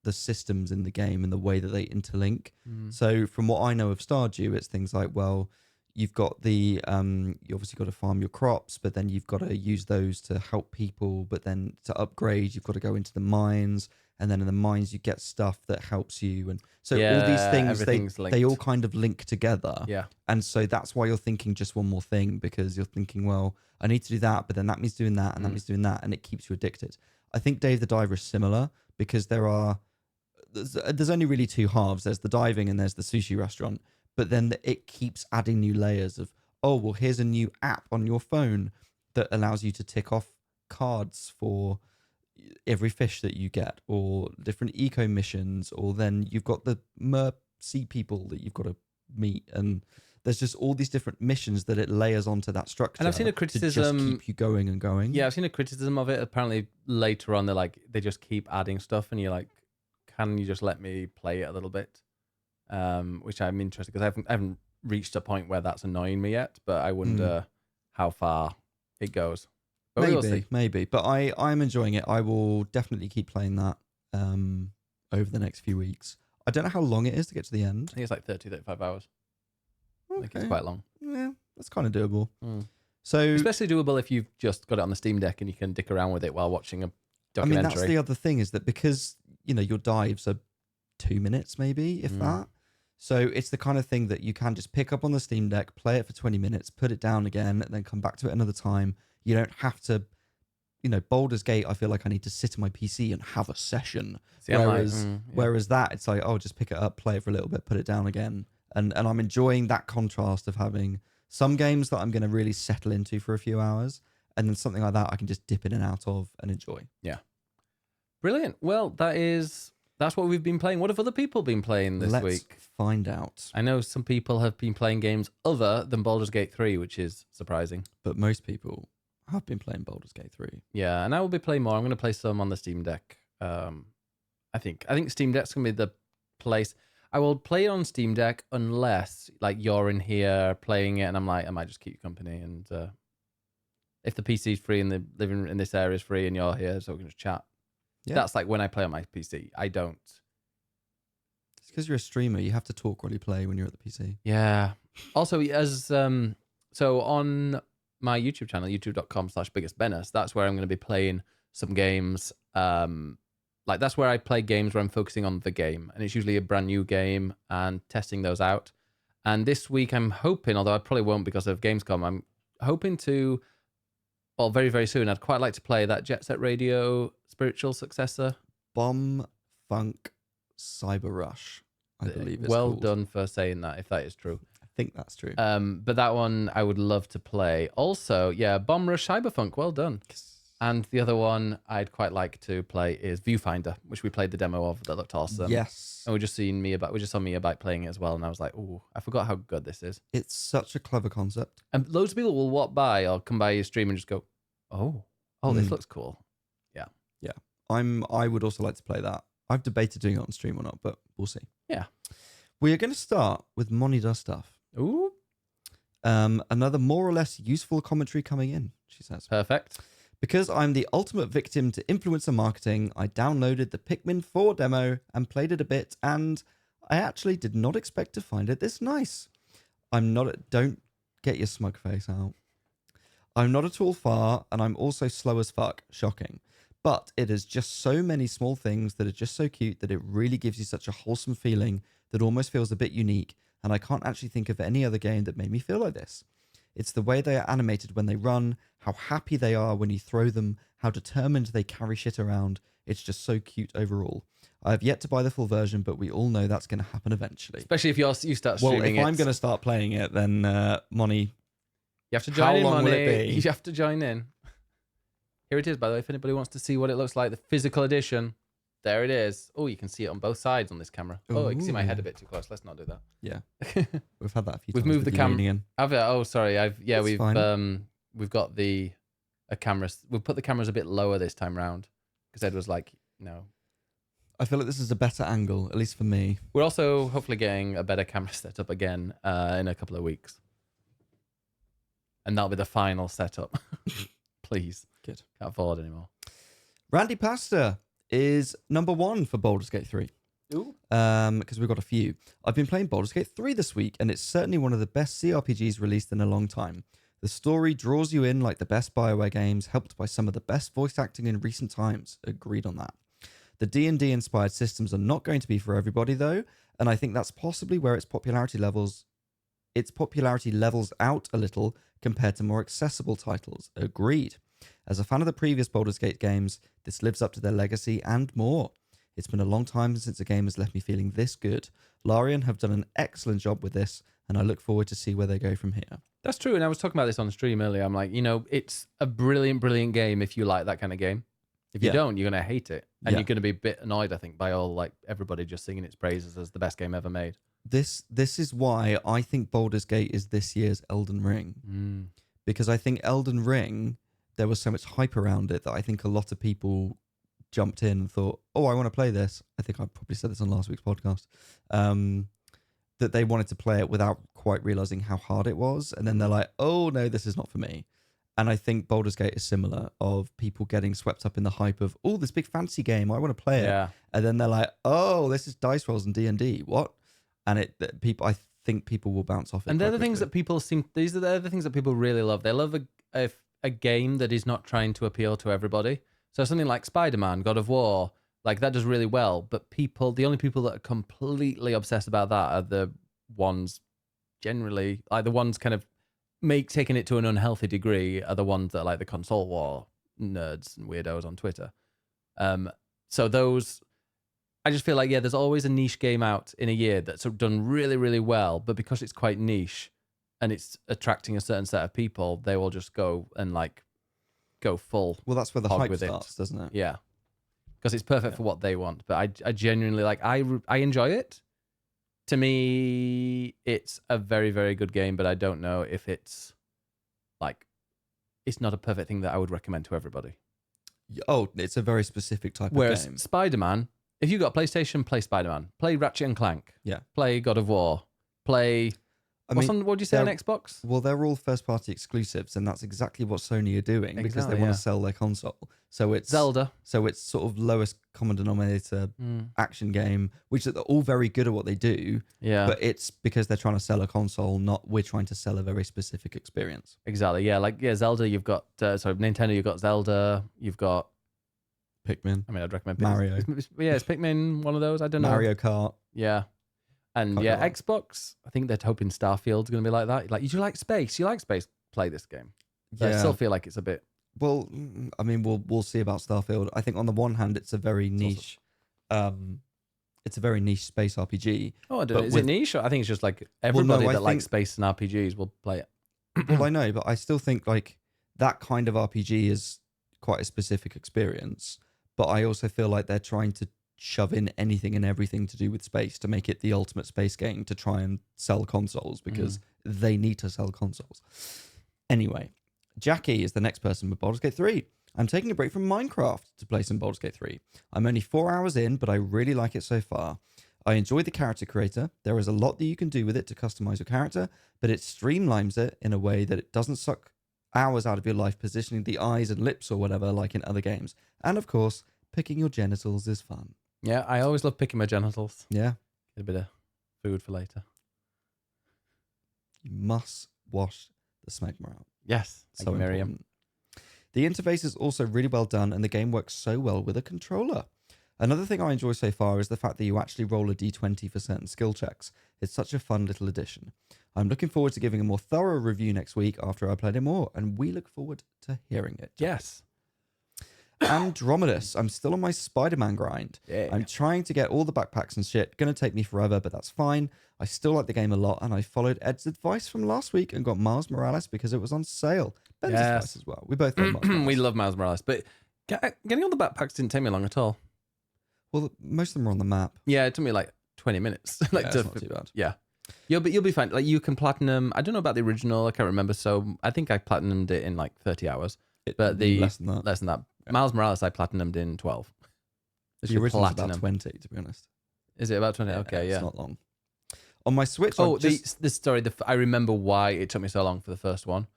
the systems in the game and the way that they interlink. So from what I know of Stardew, it's things like, well, you've got you obviously got to farm your crops, but then you've got to use those to help people. But then to upgrade, you've got to go into the mines. And then in the mines, you get stuff that helps you. And so all these things, they all kind of link together. Yeah. And so that's why you're thinking just one more thing, because you're thinking, well, I need to do that, but then that means doing that, and that means doing that, and it keeps you addicted. I think Dave the Diver is similar because there's only really two halves. There's the diving and there's the sushi restaurant. But then it keeps adding new layers of, oh, well, here's a new app on your phone that allows you to tick off cards for every fish that you get, or different eco missions, or then you've got the sea people that you've got to meet, and there's just all these different missions that it layers onto that structure. And I've seen a criticism to just keep you going and going. Yeah, I've seen a criticism of it. Apparently later on they just keep adding stuff, and you're like, can you just let me play it a little bit? Which I'm interested, because I haven't reached a point where that's annoying me yet, but I wonder how far it goes. But maybe. But I'm enjoying it. I will definitely keep playing that over the next few weeks. I don't know how long it is to get to the end. I think it's like 35 hours. Okay. I think it's quite long. Yeah, that's kind of doable. So especially doable if you've just got it on the Steam Deck and you can dick around with it while watching a documentary. I mean, that's the other thing, is that because, your dives are 2 minutes maybe, if that. So it's the kind of thing that you can just pick up on the Steam Deck, play it for 20 minutes, put it down again, and then come back to it another time. You don't have to, Baldur's Gate, I feel like I need to sit on my PC and have a session. Whereas that, it's like, oh, just pick it up, play it for a little bit, put it down again. And I'm enjoying that contrast of having some games that I'm going to really settle into for a few hours, and then something like that I can just dip in and out of and enjoy. Yeah. Brilliant. Well, that's what we've been playing. What have other people been playing this week? Let's find out. I know some people have been playing games other than Baldur's Gate 3, which is surprising. But most people have been playing Baldur's Gate 3. Yeah, and I will be playing more. I'm going to play some on the Steam Deck. I think Steam Deck's going to be the place. I will play it on Steam Deck unless like you're in here playing it and I'm like, I might just keep you company. And if the PC's free and the living in this area is free and you're here, so we can just chat. Yeah. That's like when I play on my PC. I don't. It's because you're a streamer. You have to talk while you play when you're at the PC. Yeah. Also, as so on my YouTube channel, youtube.com/biggestbennis, that's where I'm going to be playing some games. Like that's where I play games where I'm focusing on the game, and it's usually a brand new game and testing those out. And this week I'm hoping, although I probably won't because of Gamescom, I'm hoping to, well, very, very soon, I'd quite like to play that Jet Set Radio spiritual successor. Bomb Funk Cyber Rush, I believe it's well called. Done for saying that, if that is true. I think that's true. But that one I would love to play. Also, yeah, Bomb Rush Cyberpunk, well done. And the other one I'd quite like to play is Viewfinder, which we played the demo of that looked awesome. Yes. And we just saw Mia Bike playing it as well, and I was like, "Ooh, I forgot how good this is." It's such a clever concept. And loads of people will walk by or come by your stream and just go, "Oh, this looks cool." Yeah. Yeah. I would also like to play that. I've debated doing it on stream or not, but we'll see. Yeah. We are going to start with Moni Does Stuff. Ooh. Another more or less useful commentary coming in, she says. Perfect. Because I'm the ultimate victim to influencer marketing, I downloaded the Pikmin 4 demo and played it a bit, and I actually did not expect to find it this nice. Don't get your smug face out. I'm not at all far, and I'm also slow as fuck. Shocking. But it is just so many small things that are just so cute that it really gives you such a wholesome feeling that almost feels a bit unique, and I can't actually think of any other game that made me feel like this. It's the way they are animated when they run, how happy they are when you throw them, how determined they carry shit around. It's just so cute overall. I have yet to buy the full version, but we all know that's going to happen eventually. Especially if you start streaming it. Well, if I'm going to start playing it, then Moni, you have to join in, how long will it Moni. be? You have to join in. Here it is, by the way, if anybody wants to see what it looks like, the physical edition. There it is. Oh, you can see it on both sides on this camera. Oh, you can see my head a bit too close. Let's not do that. Yeah. We've had that a few times. We've moved the camera. Oh, sorry. We've got a camera. We've put the cameras a bit lower this time round because Ed was like, no. I feel like this is a better angle, at least for me. We're also hopefully getting a better camera setup again in a couple of weeks. And that'll be the final setup. Please. Good. Can't afford anymore. Randy Pasta is number 1 for Baldur's Gate 3. Ooh. Because we've got a few. I've been playing Baldur's Gate 3 this week, and it's certainly one of the best CRPGs released in a long time. The story draws you in like the best BioWare games, helped by some of the best voice acting in recent times. Agreed on that. The D&D inspired systems are not going to be for everybody though, and I think that's possibly where its popularity levels out a little compared to more accessible titles. Agreed. As a fan of the previous Baldur's Gate games, this lives up to their legacy and more. It's been a long time since a game has left me feeling this good. Larian have done an excellent job with this, and I look forward to see where they go from here. That's true, and I was talking about this on stream earlier. I'm like, it's a brilliant, brilliant game if you like that kind of game. If you don't, you're going to hate it. And you're going to be a bit annoyed, I think, by everybody just singing its praises as the best game ever made. This is why I think Baldur's Gate is this year's Elden Ring. Because I think Elden Ring, there was so much hype around it that I think a lot of people jumped in and thought, oh, I want to play this. I think I probably said this on last week's podcast. That they wanted to play it without quite realizing how hard it was. And then they're like, oh, no, this is not for me. And I think Baldur's Gate is similar, of people getting swept up in the hype of, oh, this big fancy game, I want to play it. Yeah. And then they're like, oh, this is dice rolls and D&D. What? And I think people will bounce off it. And they're the things that these are the other things that people really love. They love a game that is not trying to appeal to everybody. So something like Spider-Man, God of War, like that does really well. But the only people that are completely obsessed about that are the ones generally, like the ones kind of taking it to an unhealthy degree are the ones that are like the console war nerds and weirdos on Twitter. So those, I just feel like, there's always a niche game out in a year that's done really, really well, but because it's quite niche and it's attracting a certain set of people, they will just go and go full. Well, that's where the hype starts, doesn't it? Yeah. Because it's perfect for what they want. But I genuinely I enjoy it. To me, it's a very, very good game, but I don't know if it's not a perfect thing that I would recommend to everybody. Oh, it's a very specific type of game. Whereas Spider-Man, if you got PlayStation, play Spider-Man. Play Ratchet and Clank. Yeah. Play God of War. Play... what do you say on Xbox? Well, they're all first-party exclusives, and that's exactly what Sony are doing because they want to sell their console. So it's Zelda. So it's sort of lowest common denominator action game, which they're all very good at what they do. Yeah. But it's because they're trying to sell a console, not we're trying to sell a very specific experience. Exactly. Yeah. Zelda. You've got Nintendo. You've got Zelda. You've got Pikmin. I mean, I'd recommend Mario. Is Pikmin one of those? I don't know. Mario Kart. Yeah. And Xbox, I think they're hoping Starfield's going to be like that. Like, you like space? You like space? Play this game. But I still feel like it's a bit... Well, I mean, we'll see about Starfield. I think on the one hand, it's a very niche... it's a very niche space RPG. Oh, I don't know. Is it niche? I think it's just like everybody that likes space and RPGs will play it. Well, I know, but I still think like that kind of RPG is quite a specific experience, but I also feel like they're trying to shove in anything and everything to do with space to make it the ultimate space game to try and sell consoles because they need to sell consoles. Anyway, Jackie is the next person with Baldur's Gate 3. I'm taking a break from Minecraft to play some Baldur's Gate 3. I'm only 4 hours in, but I really like it so far. I enjoy the character creator. There is a lot that you can do with it to customize your character, but it streamlines it in a way that it doesn't suck hours out of your life positioning the eyes and lips or whatever like in other games. And of course, picking your genitals is fun. Yeah, I always love picking my genitals. Yeah. Get a bit of food for later. You must wash the smegma out. Yes, So thank you, Miriam. important. The interface is also really well done and the game works so well with a controller. Another thing I enjoy so far is the fact that you actually roll a d20 for certain skill checks. It's such a fun little addition. I'm looking forward to giving a more thorough review next week after I played it more, and we look forward to hearing it. Yes. Andromedus. I'm still on my Spider-Man grind. Yeah. I'm trying to get all the backpacks and shit. Gonna take me forever, but that's fine. I still like the game a lot, and I followed Ed's advice from last week and got Miles Morales because it was on sale. Ben's advice as well. We both love Miles Morales. We love Miles Morales, but getting all the backpacks didn't take me long at all. Well, most of them are on the map. Yeah, it took me like 20 minutes. Like It's not too bad. Yeah. You'll be fine. Like you can platinum. I don't know about the original. I can't remember. So I think I platinumed it in like 30 hours. But less than that. Yeah. Miles Morales, I platinumed in 12. The original's about 20, to be honest. Is it about 20? Okay, yeah. It's not long. On my Switch, I remember why it took me so long for the first one.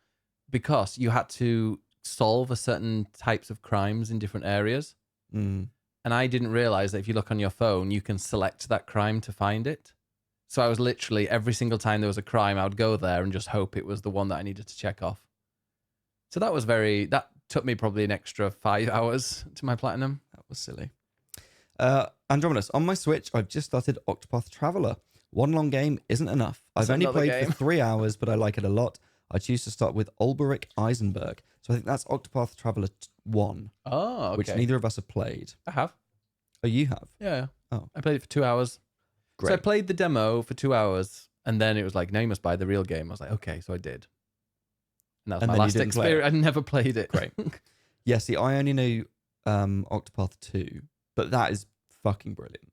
Because you had to solve a certain types of crimes in different areas. Mm. And I didn't realize that if you look on your phone, you can select that crime to find it. So I was literally, every single time there was a crime, I would go there and just hope it was the one that I needed to check off. So that took me probably an extra 5 hours to my platinum. That was silly. Andromedus, on my Switch, I've just started Octopath Traveler. One long game isn't enough. I've only played for 3 hours, but I like it a lot. I choose to start with Ulberich Eisenberg. So I think that's Octopath Traveler 1. Oh, okay. Which neither of us have played. I have. Oh, you have? Yeah. Oh. I played it for 2 hours. Great. So I played the demo for 2 hours, and then it was like, now you must buy the real game. I was like, okay, so I did. And that was my last experience. I never played it. Great. Yeah, see, I only know Octopath 2, but that is fucking brilliant.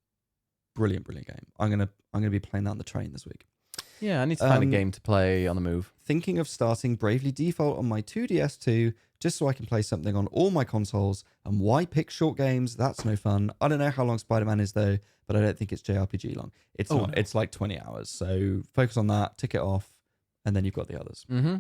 Brilliant game. I'm gonna be playing that on the train this week. Yeah, I need to find a game to play on the move. Thinking of starting Bravely Default on my 2DS2 just so I can play something on all my consoles. And why pick short games? That's no fun. I don't know how long Spider-Man is though, but I don't think it's JRPG long. It's not. No. It's like 20 hours. So focus on that, tick it off, and then you've got the others. Mm-hmm.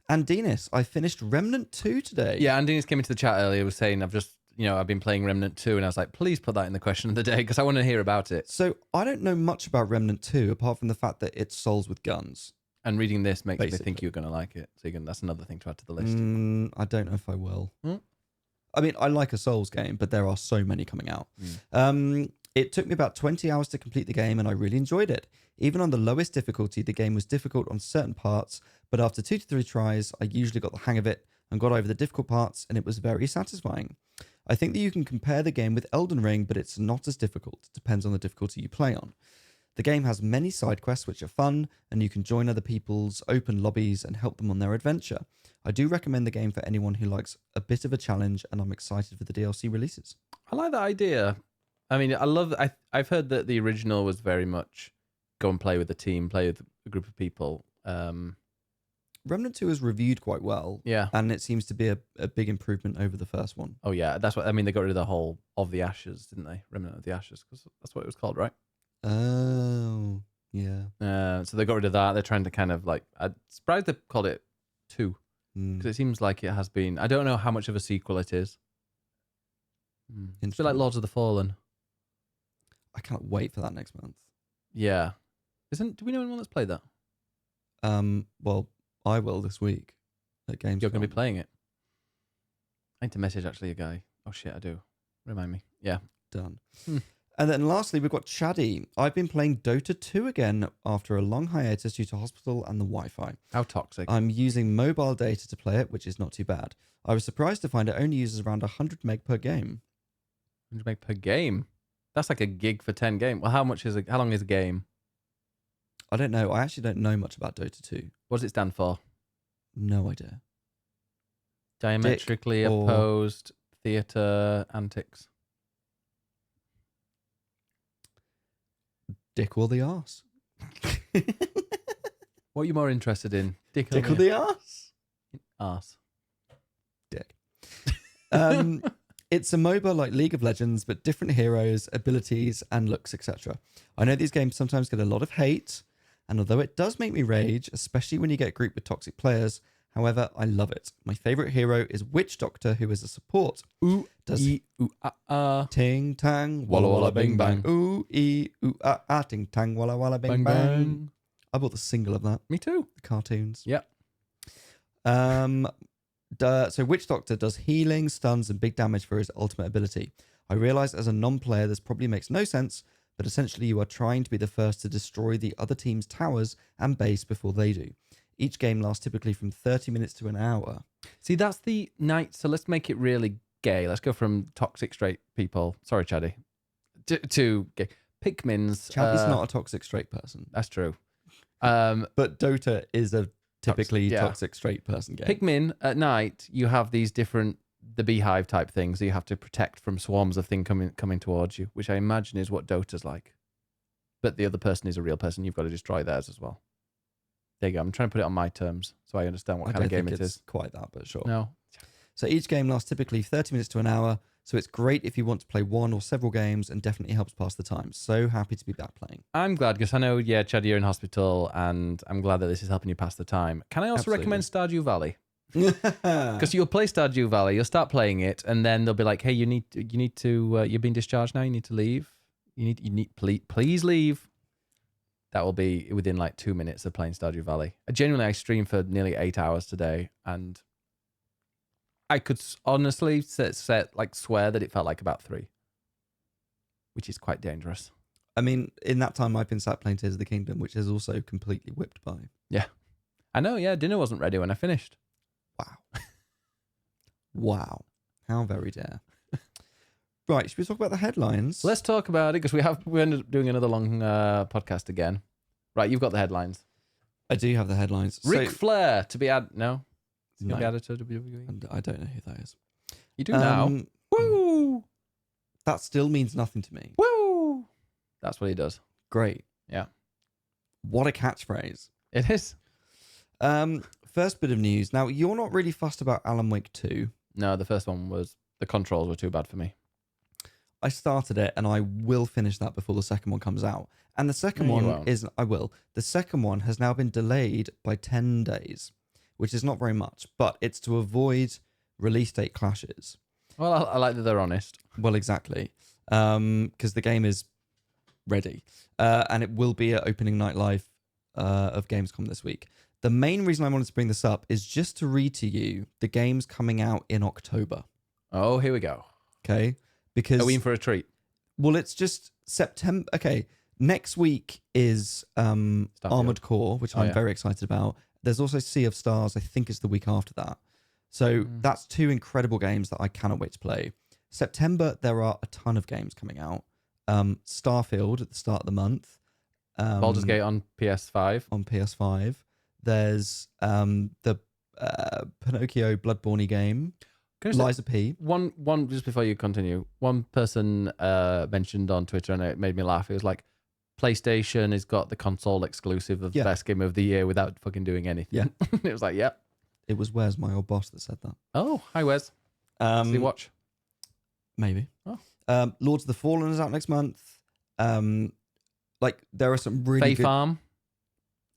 And Dinas, I finished Remnant 2 today. Yeah, and Dinas came into the chat earlier, was saying I've been playing Remnant 2, and I was like, please put that in the question of the day because I want to hear about it. So I don't know much about Remnant 2 apart from the fact that it's souls with guns. And reading this makes me think you're going to like it. So that's another thing to add to the list. I don't know if I will. I mean, I like a Souls game, but there are so many coming out. It took me about 20 hours to complete the game, and I really enjoyed it. Even on the lowest difficulty, the game was difficult on certain parts, but after 2 to 3 tries, I usually got the hang of it and got over the difficult parts, and it was very satisfying. I think that you can compare the game with Elden Ring, but it's not as difficult. It depends on the difficulty you play on. The game has many side quests which are fun, and you can join other people's open lobbies and help them on their adventure. I do recommend the game for anyone who likes a bit of a challenge, and I'm excited for the DLC releases. I like that idea. I mean, I've heard that the original was very much go and play with a team, play with a group of people. Remnant 2 is reviewed quite well. Yeah. And it seems to be a big improvement over the first one. Oh, yeah. That's what I mean. They got rid of the whole of the Ashes, didn't they? Remnant of the Ashes, because that's what it was called, right? Oh, yeah. So they got rid of that. They're trying to kind of like, I'm surprised they called it 2, because it seems like it has been, I don't know how much of a sequel it is. It's a bit like Lords of the Fallen. I can't wait for that next month. Yeah. Do we know anyone that's played that? Well, I will this week at Gamescom. You're going to be playing it? I need to message actually a guy. Oh shit, I do. Remind me. Yeah. Done. And then lastly, we've got Chaddy. I've been playing Dota 2 again after a long hiatus due to hospital and the Wi-Fi. How toxic. I'm using mobile data to play it, which is not too bad. I was surprised to find it only uses around 100 meg per game. 100 meg per game? That's like a gig for 10 games. Well, how long is a game? I don't know. I actually don't know much about Dota 2. What does it stand for? No idea. Diametrically or- opposed theatre antics. Dick or the arse? What are you more interested in? Dick Dick or the arse? arse. Dick. It's a MOBA like League of Legends, but different heroes, abilities, and looks, etc. I know these games sometimes get a lot of hate, and although it does make me rage, especially when you get grouped with toxic players, however, I love it. My favourite hero is Witch Doctor, who is a support. Ooh, Does ooh, ting tang Walla walla walla walla bing bing bang. bang. Ooh ooh ting tang walla walla bing bang. I bought the single of that, Me too. the cartoons. Yep. So Witch Doctor does healing, stuns, and big damage for his ultimate ability. I realise as a non-player this probably makes no sense, but essentially you are trying to be the first to destroy the other team's towers and base before they do. Each game lasts typically from 30 minutes to an hour. See, that's the night. So let's make it really gay. Let's go from toxic straight people. Sorry, Chaddy. To gay. Pikmin's. Chaddy's not a toxic straight person. That's true. But Dota is a typically yeah. toxic straight person game. Pikmin at night, you have these different the beehive type things that you have to protect from swarms of things coming towards you, which I imagine is what Dota's like. But the other person is a real person. You've got to destroy theirs as well. There you go. I'm trying to put it on my terms so I understand what kind of game it is. Quite that, but sure. No. So each game lasts typically 30 minutes to an hour. So it's great if you want to play one or several games and definitely helps pass the time. So happy to be back playing. I'm glad because I know, yeah, Chad, you're in hospital and I'm glad that this is helping you pass the time. Can I also recommend Stardew Valley? Because you'll play Stardew Valley, you'll start playing it, and then they'll be like, "Hey, you need to, you've been discharged now. You need to leave. Please leave." That will be within like 2 minutes of playing Stardew Valley. I streamed for nearly 8 hours today, and I could honestly swear that it felt like about 3, which is quite dangerous. I mean, in that time, I've been sat playing Tears of the Kingdom, which is also completely whipped by. Yeah, I know. Yeah, dinner wasn't ready when I finished. Wow. Wow. How very dare. Right, should we talk about the headlines? Let's talk about it because we ended up doing another long podcast again. Right, you've got the headlines. I do have the headlines. Ric Flair to be added. No, it's going to No. be added to WWE. And I don't know who that is. You do now. Woo! That still means nothing to me. Woo! That's what he does. Great. Yeah. What a catchphrase. It is. First bit of news. Now, you're not really fussed about Alan Wake 2. No, the first one was the controls were too bad for me. I started it and I will finish that before the second one comes out. And the second No, you one won't. is, I will. The second one has now been delayed by 10 days, which is not very much, but it's to avoid release date clashes. Well, I like that they're honest. Well, exactly. Because the game is ready. And it will be at opening night live of Gamescom this week. The main reason I wanted to bring this up is just to read to you the games coming out in October. Oh, here we go. Okay? Because Are we in for a treat? well, it's just September. Okay, next week is Armored Core, which I'm very excited about. There's also Sea of Stars. I think it's the week after that. So that's 2 incredible games that I cannot wait to play. September, there are a ton of games coming out. Starfield at the start of the month. Baldur's Gate on PS5. On PS5. There's the Pinocchio Bloodborne game. Liza P. One just before you continue, one person mentioned on Twitter and it made me laugh. It was like, PlayStation has got the console exclusive of best game of the year without fucking doing anything. Yeah. It was like, yep. It was Wes, my old boss, that said that. Oh, hi Wes. Does he watch? Maybe. Oh. Lords of the Fallen is out next month. Like there are some really Fae good... Farm.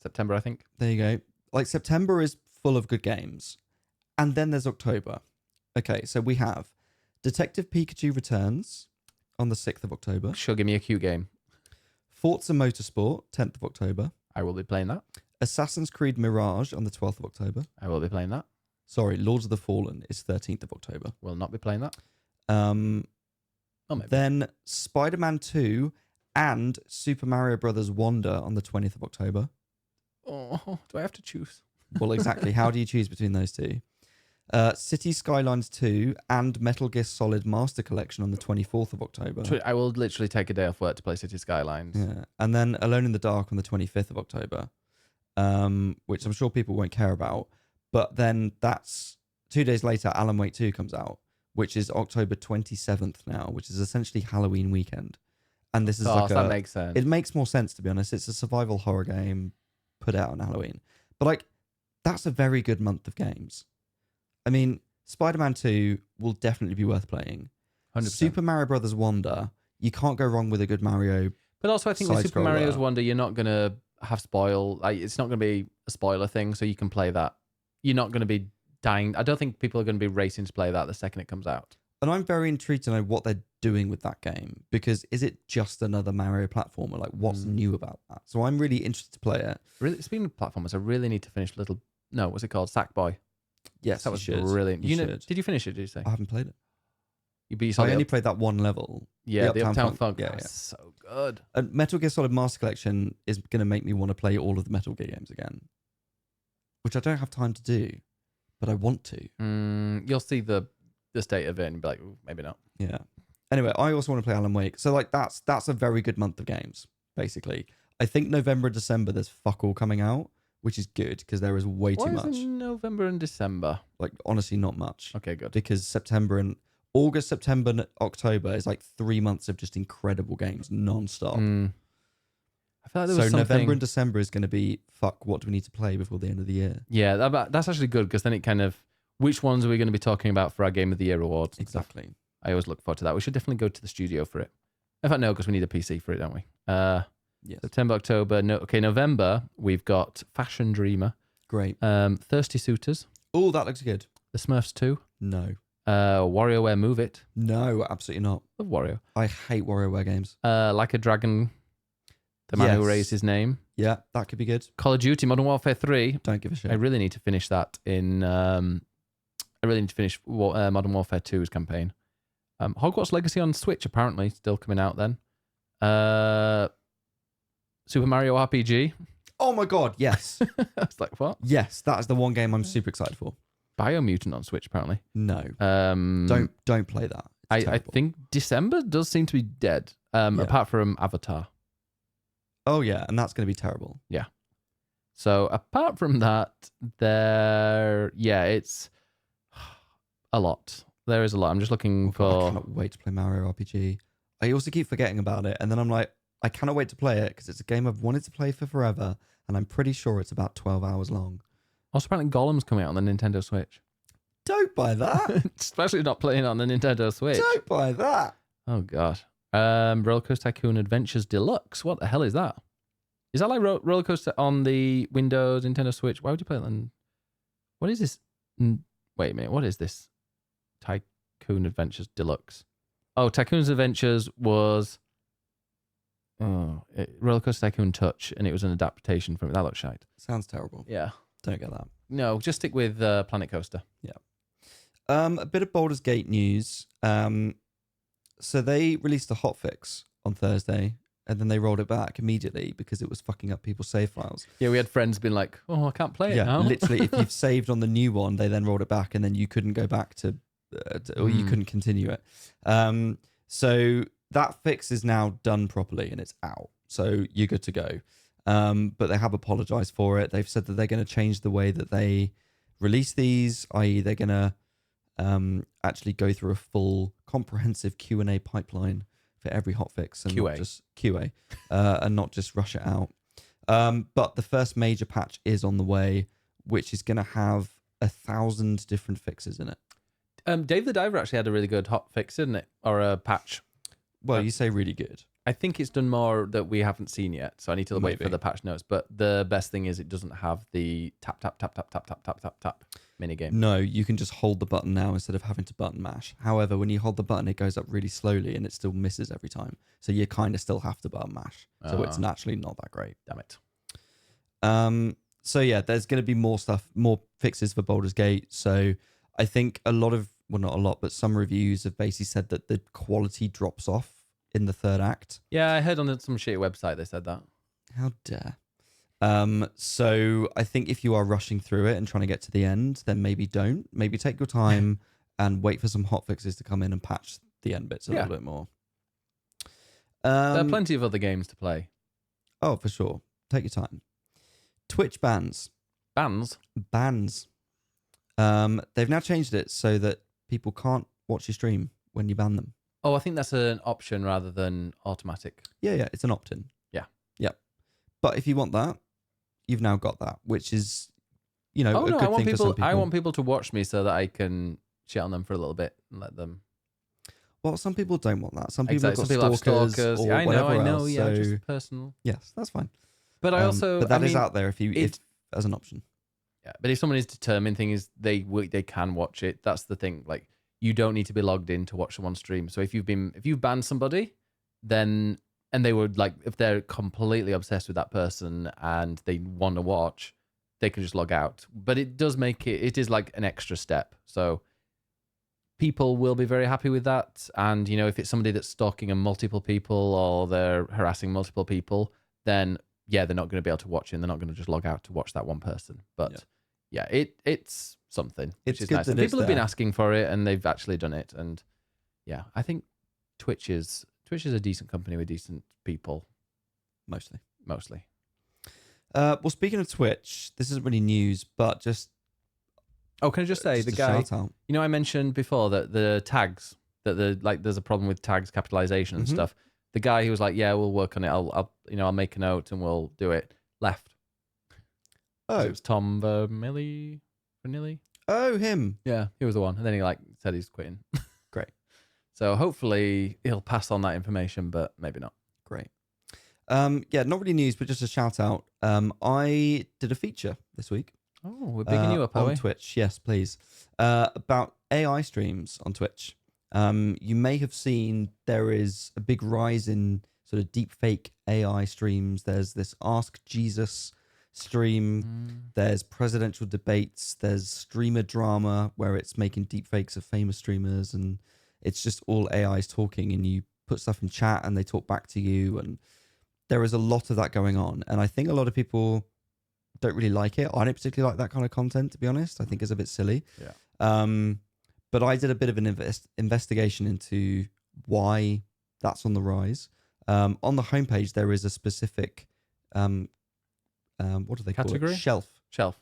September, I think. There you go. Like September is full of good games. And then there's October. Okay, so we have Detective Pikachu Returns on the 6th of October. Sure, give me a cute game. Forza Motorsport, 10th of October. I will be playing that. Assassin's Creed Mirage on the 12th of October. I will be playing that. Sorry, Lords of the Fallen is 13th of October. Will not be playing that. Maybe. Then Spider-Man 2 and Super Mario Brothers Wonder on the 20th of October. Oh, do I have to choose? Well, exactly. How do you choose between those two? City Skylines 2 and Metal Gear Solid Master Collection on the 24th of October. I will literally take a day off work to play City Skylines. Yeah. And then Alone in the Dark on the 25th of October, which I'm sure people won't care about. But then that's 2 days later, Alan Wake 2 comes out, which is October 27th now, which is essentially Halloween weekend. And this is that makes sense. It makes more sense, to be honest. It's a survival horror game put out on Halloween. But like, that's a very good month of games. I mean, Spider-Man 2 will definitely be worth playing. 100%. Super Mario Brothers Wonder, you can't go wrong with a good Mario. But also, I think with Super Mario's Wonder, you're not going to have it's not going to be a spoiler thing, so you can play that. You're not going to be dying. I don't think people are going to be racing to play that the second it comes out. And I'm very intrigued to know what they're doing with that game, because is it just another Mario platformer? Like, what's new about that? So I'm really interested to play it. Really, speaking of platformers, I really need to finish what's it called? Sackboy. Yes, that was should. brilliant. You should. Did you finish it? Did you say? I haven't played it. I only played that one level. Yeah, the Uptown Funk. Yeah, so good. And Metal Gear Solid Master Collection is going to make me want to play all of the Metal Gear games again, which I don't have time to do, but I want to. You'll see the state of it and be like, ooh, maybe not. Yeah. Anyway, I also want to play Alan Wake. So like that's a very good month of games, basically. I think November and December there's fuck all coming out, which is good because there is way too much. November and December? Like, honestly, not much. Okay, good. Because August, September, and October is like 3 months of just incredible games non-stop. I feel like there was something... November and December is going to be, fuck, what do we need to play before the end of the year? Yeah, that's actually good because then it kind of, which ones are we going to be talking about for our Game of the Year awards? Exactly. Stuff. I always look forward to that. We should definitely go to the studio for it. In fact, no, because we need a PC for it, don't we? Yes. September, October. November, we've got Fashion Dreamer. Great. Thirsty Suitors. Oh, that looks good. The Smurfs 2. No. WarioWare Move It. No, absolutely not. Love Wario. I hate WarioWare games. Like a Dragon, the man who raised his name. Yeah, that could be good. Call of Duty Modern Warfare 3. Don't give a shit. I really need to finish that Modern Warfare 2's campaign. Hogwarts Legacy on Switch, apparently, still coming out then. Super Mario RPG. Oh my god, yes. I was like, what? Yes, that is the one game I'm super excited for. Biomutant on Switch, apparently. No. Don't play that. I think December does seem to be dead, apart from Avatar. Oh yeah, and that's going to be terrible. Yeah. So apart from that, it's a lot. There is a lot. I'm just looking for... I cannot wait to play Mario RPG. I also keep forgetting about it, and then I'm like, I cannot wait to play it because it's a game I've wanted to play for forever, and I'm pretty sure it's about 12 hours long. Also, apparently Golem's coming out on the Nintendo Switch. Don't buy that. Especially not playing on the Nintendo Switch. Don't buy that. Oh, God. Roller Coaster Tycoon Adventures Deluxe. What the hell is that? Is that like Roller Coaster on the Windows Nintendo Switch? Why would you play it then? What is this? Wait a minute. What is this? Tycoon Adventures Deluxe. Oh, Tycoon's Adventures was... Roller Coaster Tycoon Touch, and it was an adaptation from it. That looks shite. Sounds terrible. Yeah. Don't get that. No, just stick with Planet Coaster. Yeah. A bit of Baldur's Gate news. So they released a hotfix on Thursday, and then they rolled it back immediately because it was fucking up people's save files. Yeah, we had friends being like, "Oh, I can't play it now." Literally, if you've saved on the new one, they then rolled it back, and then you couldn't go back or you couldn't continue it. So that fix is now done properly, and it's out. So you're good to go. But they have apologized for it. They've said that they're going to change the way that they release these, i.e. they're going to actually go through a full comprehensive Q&A pipeline for every hotfix and not just QA and not just rush it out. But the first major patch is on the way, which is going to have 1,000 different fixes in it. Dave the Diver actually had a really good hotfix, didn't it? Or a patch. Well, you say really good. I think it's done more that we haven't seen yet, so I need to wait for the patch notes. But the best thing is it doesn't have the tap, tap, tap, tap, tap, tap, tap, tap, tap minigame. No, you can just hold the button now instead of having to button mash. However, when you hold the button, it goes up really slowly and it still misses every time. So you kind of still have to button mash. So it's naturally not that great. Damn it. So yeah, there's going to be more stuff, more fixes for Baldur's Gate. So I think not a lot, but some reviews have basically said that the quality drops off in the third act. Yeah, I heard on some shitty website they said that. How dare. So I think if you are rushing through it and trying to get to the end, then maybe don't. Maybe take your time and wait for some hotfixes to come in and patch the end bits a little bit more. There are plenty of other games to play. Oh, for sure. Take your time. Twitch bans. Bans? Bans. They've now changed it so that people can't watch your stream when you ban them. Oh, I think that's an option rather than automatic. Yeah, it's an opt-in. Yeah. But if you want that, you've now got that, which is, a good I want thing for some people. people. I want people to watch me so that I can shit on them for a little bit and let them. Well, some people don't want that. Some people Exactly. have got Some people have stalkers, stalkers. or I whatever know. else. Yeah, So just personal. yes, that's fine. But I also, but that is mean, out there if as an option. Yeah, but if someone is determined, thing is they can watch it. That's the thing. Like, you don't need to be logged in to watch someone's stream. So if you've banned somebody, then and they would like if they're completely obsessed with that person and they want to watch, they can just log out. But it does make it is like an extra step. So people will be very happy with that. And if it's somebody that's stalking multiple people or they're harassing multiple people, then yeah, they're not going to be able to watch it and they're not going to just log out to watch that one person. But yeah, it's something. It's which is good nice. that And it's people have been there. asking for it and they've actually done it. And yeah, I think Twitch is a decent company with decent people. Mostly. Well, speaking of Twitch, this isn't really news, but just can I just say just the a guy, shout out. I mentioned before that the tags, that there's a problem with tags capitalization and Mhm. stuff. The guy who was like, yeah, we'll work on it. I'll make a note and we'll do it. Left. It was Tom Vermilly. Oh, him. Yeah, he was the one. And then he said he's quitting. Great. So hopefully he'll pass on that information, but maybe not. Great. Not really news, but just a shout out. I did a feature this week. Oh, we're bigging you up, are on we? Twitch. Yes, please. About AI streams on Twitch. You may have seen there is a big rise in sort of deep fake AI streams. There's this Ask Jesus stream. There's presidential debates. There's streamer drama where it's making deep fakes of famous streamers, and it's just all AIs talking, and you put stuff in chat and they talk back to you, and there is a lot of that going on. And I think a lot of people don't really like it. I don't particularly like that kind of content, to be honest. I think it's a bit silly. Yeah. But I did a bit of an investigation into why that's on the rise. On the homepage, there is a specific, what do they Category? call it? Shelf.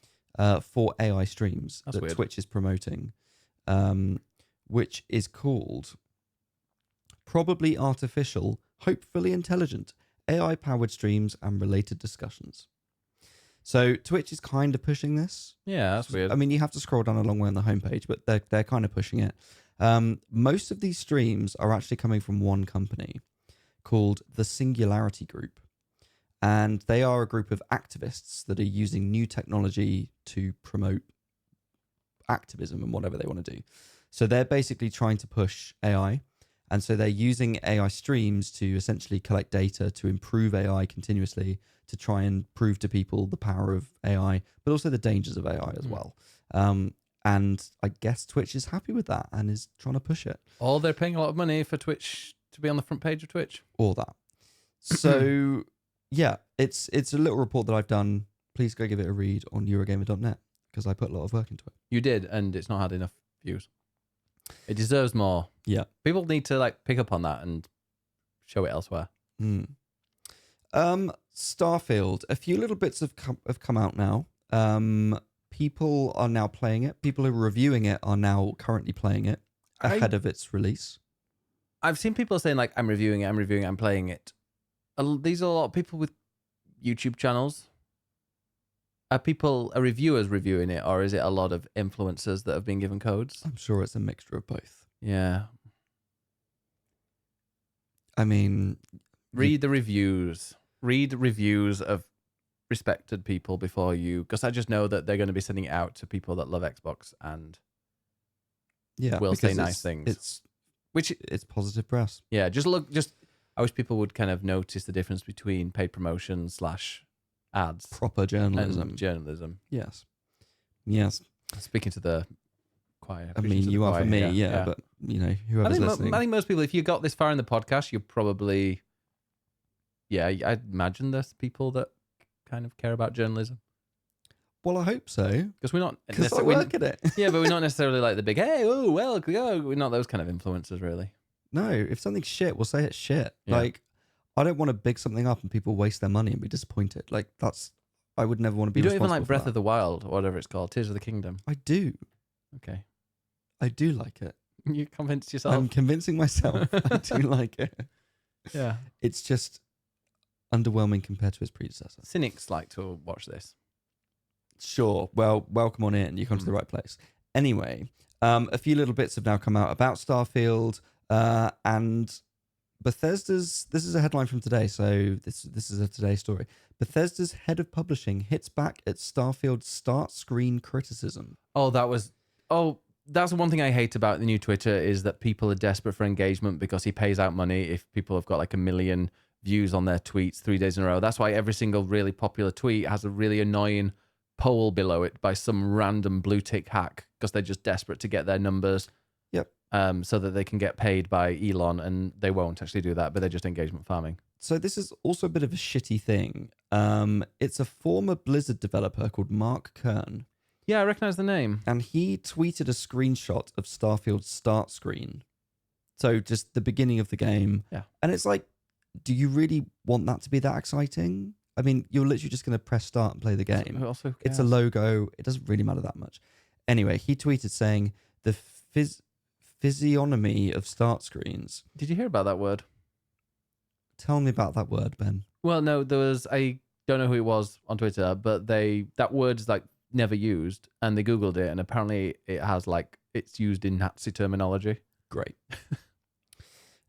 For AI streams That's that weird. Twitch is promoting, which is called Probably Artificial, Hopefully Intelligent, AI-powered streams and related discussions. So Twitch is kind of pushing this. Yeah, that's weird. I mean, you have to scroll down a long way on the homepage, but they're kind of pushing it. Most of these streams are actually coming from one company called the Singularity Group. And they are a group of activists that are using new technology to promote activism and whatever they want to do. So they're basically trying to push AI. And so they're using AI streams to essentially collect data to improve AI continuously, to try and prove to people the power of AI, but also the dangers of AI as well. And I guess Twitch is happy with that and is trying to push it. Or they're paying a lot of money for Twitch to be on the front page of Twitch. All that. So, yeah, it's a little report that I've done. Please go give it a read on Eurogamer.net because I put a lot of work into it. You did, and it's not had enough views. It deserves more. Yeah. People need to pick up on that and show it elsewhere. Starfield. A few little bits have come out now. People are now playing it. People who are reviewing it are now currently playing it ahead of its release. I've seen people saying I'm reviewing it, I'm playing it. These are a lot of people with YouTube channels. Are reviewers reviewing it, or is it a lot of influencers that have been given codes? I'm sure it's a mixture of both. Yeah. I mean, read the reviews. Read reviews of respected people before you, because I just know that they're going to be sending it out to people that love Xbox and will say nice things. It's positive press. Yeah, I wish people would kind of notice the difference between paid promotion / ads, proper journalism. and journalism. Yes. Speaking to the choir. I mean, you are for me, yeah. But whoever's listening. I think most people, if you got this far in the podcast, you're probably, I imagine there's people that kind of care about journalism. Well, I hope so. Because we're not because I work at it. Yeah, but we're not necessarily like the big, hey, oh, well, we're not those kind of influencers, really. No, if something's shit, we'll say it's shit. Yeah. I don't want to big something up and people waste their money and be disappointed. I would never want to be You don't responsible even like for Breath that. of the Wild, or whatever it's called, Tears of the Kingdom. I do. Okay. I do like it. You convinced yourself. I'm convincing myself I do like it. Yeah. It's just underwhelming compared to its predecessor. Cynics like to watch this. Sure. Well, welcome on in. You come to the right place. Anyway, a few little bits have now come out about Starfield, and Bethesda's. This is a headline from today, so this is a today story. Bethesda's head of publishing hits back at Starfield's start screen criticism. That's one thing I hate about the new Twitter is that people are desperate for engagement because he pays out money if people have got like 1 million views on their tweets 3 days in a row. That's why every single really popular tweet has a really annoying poll below it by some random blue tick hack because they're just desperate to get their numbers. Yep. So that they can get paid by Elon, and they won't actually do that, but they're just engagement farming. So this is also a bit of a shitty thing. It's a former Blizzard developer called Mark Kern. Yeah, I recognize the name. And he tweeted a screenshot of Starfield's start screen. So just the beginning of the game. Yeah. And it's like, do you really want that to be that exciting? I mean, you're literally just going to press start and play the game. Also, it's a logo. It doesn't really matter that much. Anyway, he tweeted saying the physiognomy of start screens. Did you hear about that word? Tell me about that word, Ben. Well, no, I don't know who it was on Twitter, but that word's like never used, and they Googled it, and apparently it's used in Nazi terminology. Great.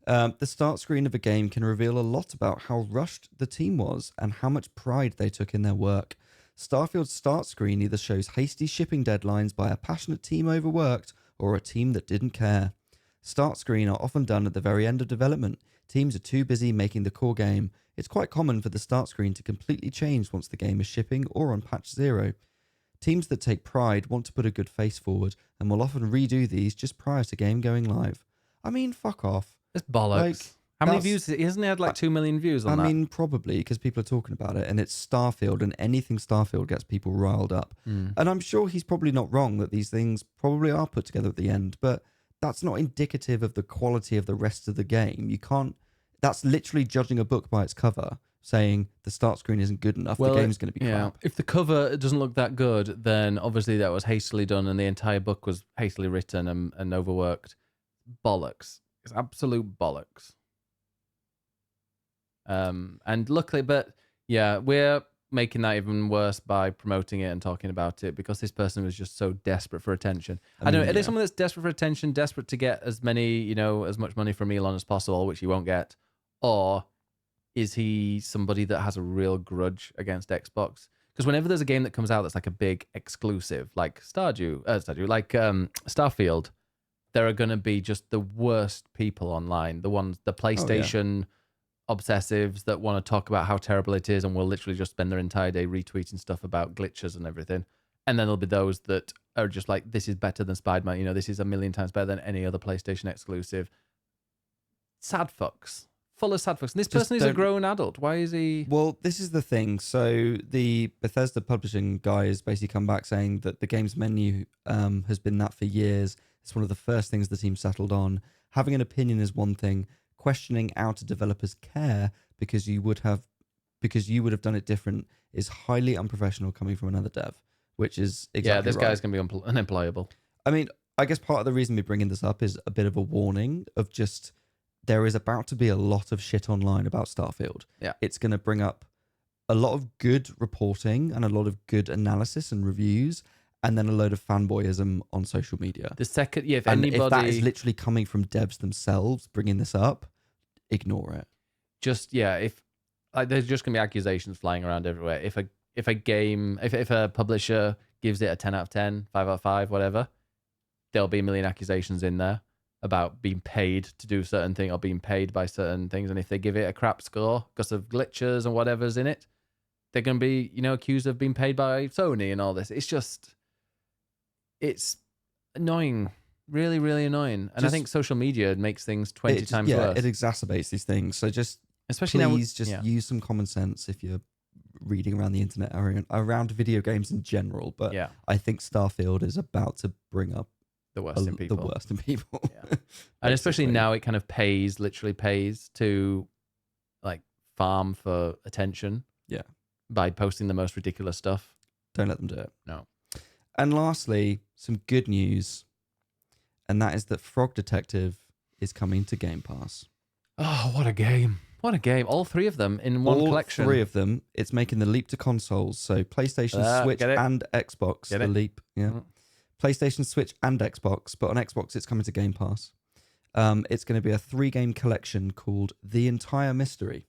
The start screen of a game can reveal a lot about how rushed the team was and how much pride they took in their work. Starfield's start screen either shows hasty shipping deadlines by a passionate team overworked or a team that didn't care. Start screen are often done at the very end of development. Teams are too busy making the core game. It's quite common for the start screen to completely change once the game is shipping or on patch 0. Teams that take pride want to put a good face forward and will often redo these just prior to game going live. I mean, fuck off. It's bollocks. How many views? He hasn't had like 2 million views on that. I mean, probably because people are talking about it, and it's Starfield, and anything Starfield gets people riled up. And I'm sure he's probably not wrong that these things probably are put together at the end, but that's not indicative of the quality of the rest of the game. You can't. That's literally judging a book by its cover, saying the start screen isn't good enough. The game's going to be crap. If the cover doesn't look that good, then obviously that was hastily done, and the entire book was hastily written and overworked. Bollocks. It's absolute bollocks. And luckily, but yeah, we're making that even worse by promoting it and talking about it because this person was just so desperate for attention. I don't know. Are they someone that's desperate for attention, desperate to get as much money from Elon as possible, which he won't get? Or is he somebody that has a real grudge against Xbox? Because whenever there's a game that comes out that's like a big exclusive, like Starfield, there are going to be just the worst people online. The PlayStation obsessives that want to talk about how terrible it is and will literally just spend their entire day retweeting stuff about glitches and everything. And then there'll be those that are just like, this is better than Spider-Man. This is 1,000,000 times better than any other PlayStation exclusive. Sad fucks. Full of sad fucks. And this person is a grown adult. Why is he... Well, this is the thing. So the Bethesda publishing guy has basically come back saying that the game's menu has been that for years. It's one of the first things the team settled on. Having an opinion is one thing. Questioning outer developers care because you would have done it different is highly unprofessional coming from another dev, which is exactly this guy's going to be unemployable. I mean, I guess part of the reason we're bringing this up is a bit of a warning of just there is about to be a lot of shit online about Starfield. Yeah. It's going to bring up a lot of good reporting and a lot of good analysis and reviews, and then a load of fanboyism on social media. If if that is literally coming from devs themselves bringing this up, ignore it. There's just gonna be accusations flying around everywhere. If a publisher gives it a 10 out of 10, 5 out of 5, whatever, there'll be 1 million accusations in there about being paid to do certain thing or being paid by certain things. And if they give it a crap score because of glitches and whatever's in it, they're gonna be accused of being paid by Sony and all this. It's annoying. Really, really annoying. And I think social media makes things 20 times worse. It exacerbates these things. So especially please use some common sense if you're reading around the internet around video games in general. But I think Starfield is about to bring up the worst in people. The worst in people. Yeah. And especially now it kind of literally pays to like farm for attention. Yeah. By posting the most ridiculous stuff. Don't let them do it. No. And lastly, some good news, and that is that Frog Detective is coming to Game Pass. Oh, what a game. What a game. All three of them in one collection. All three of them. It's making the leap to consoles. So PlayStation, Switch, and Xbox. Get the it? leap. Yeah. Mm. PlayStation, Switch, and Xbox. But on Xbox, it's coming to Game Pass. It's going to be a 3-game collection called The Entire Mystery.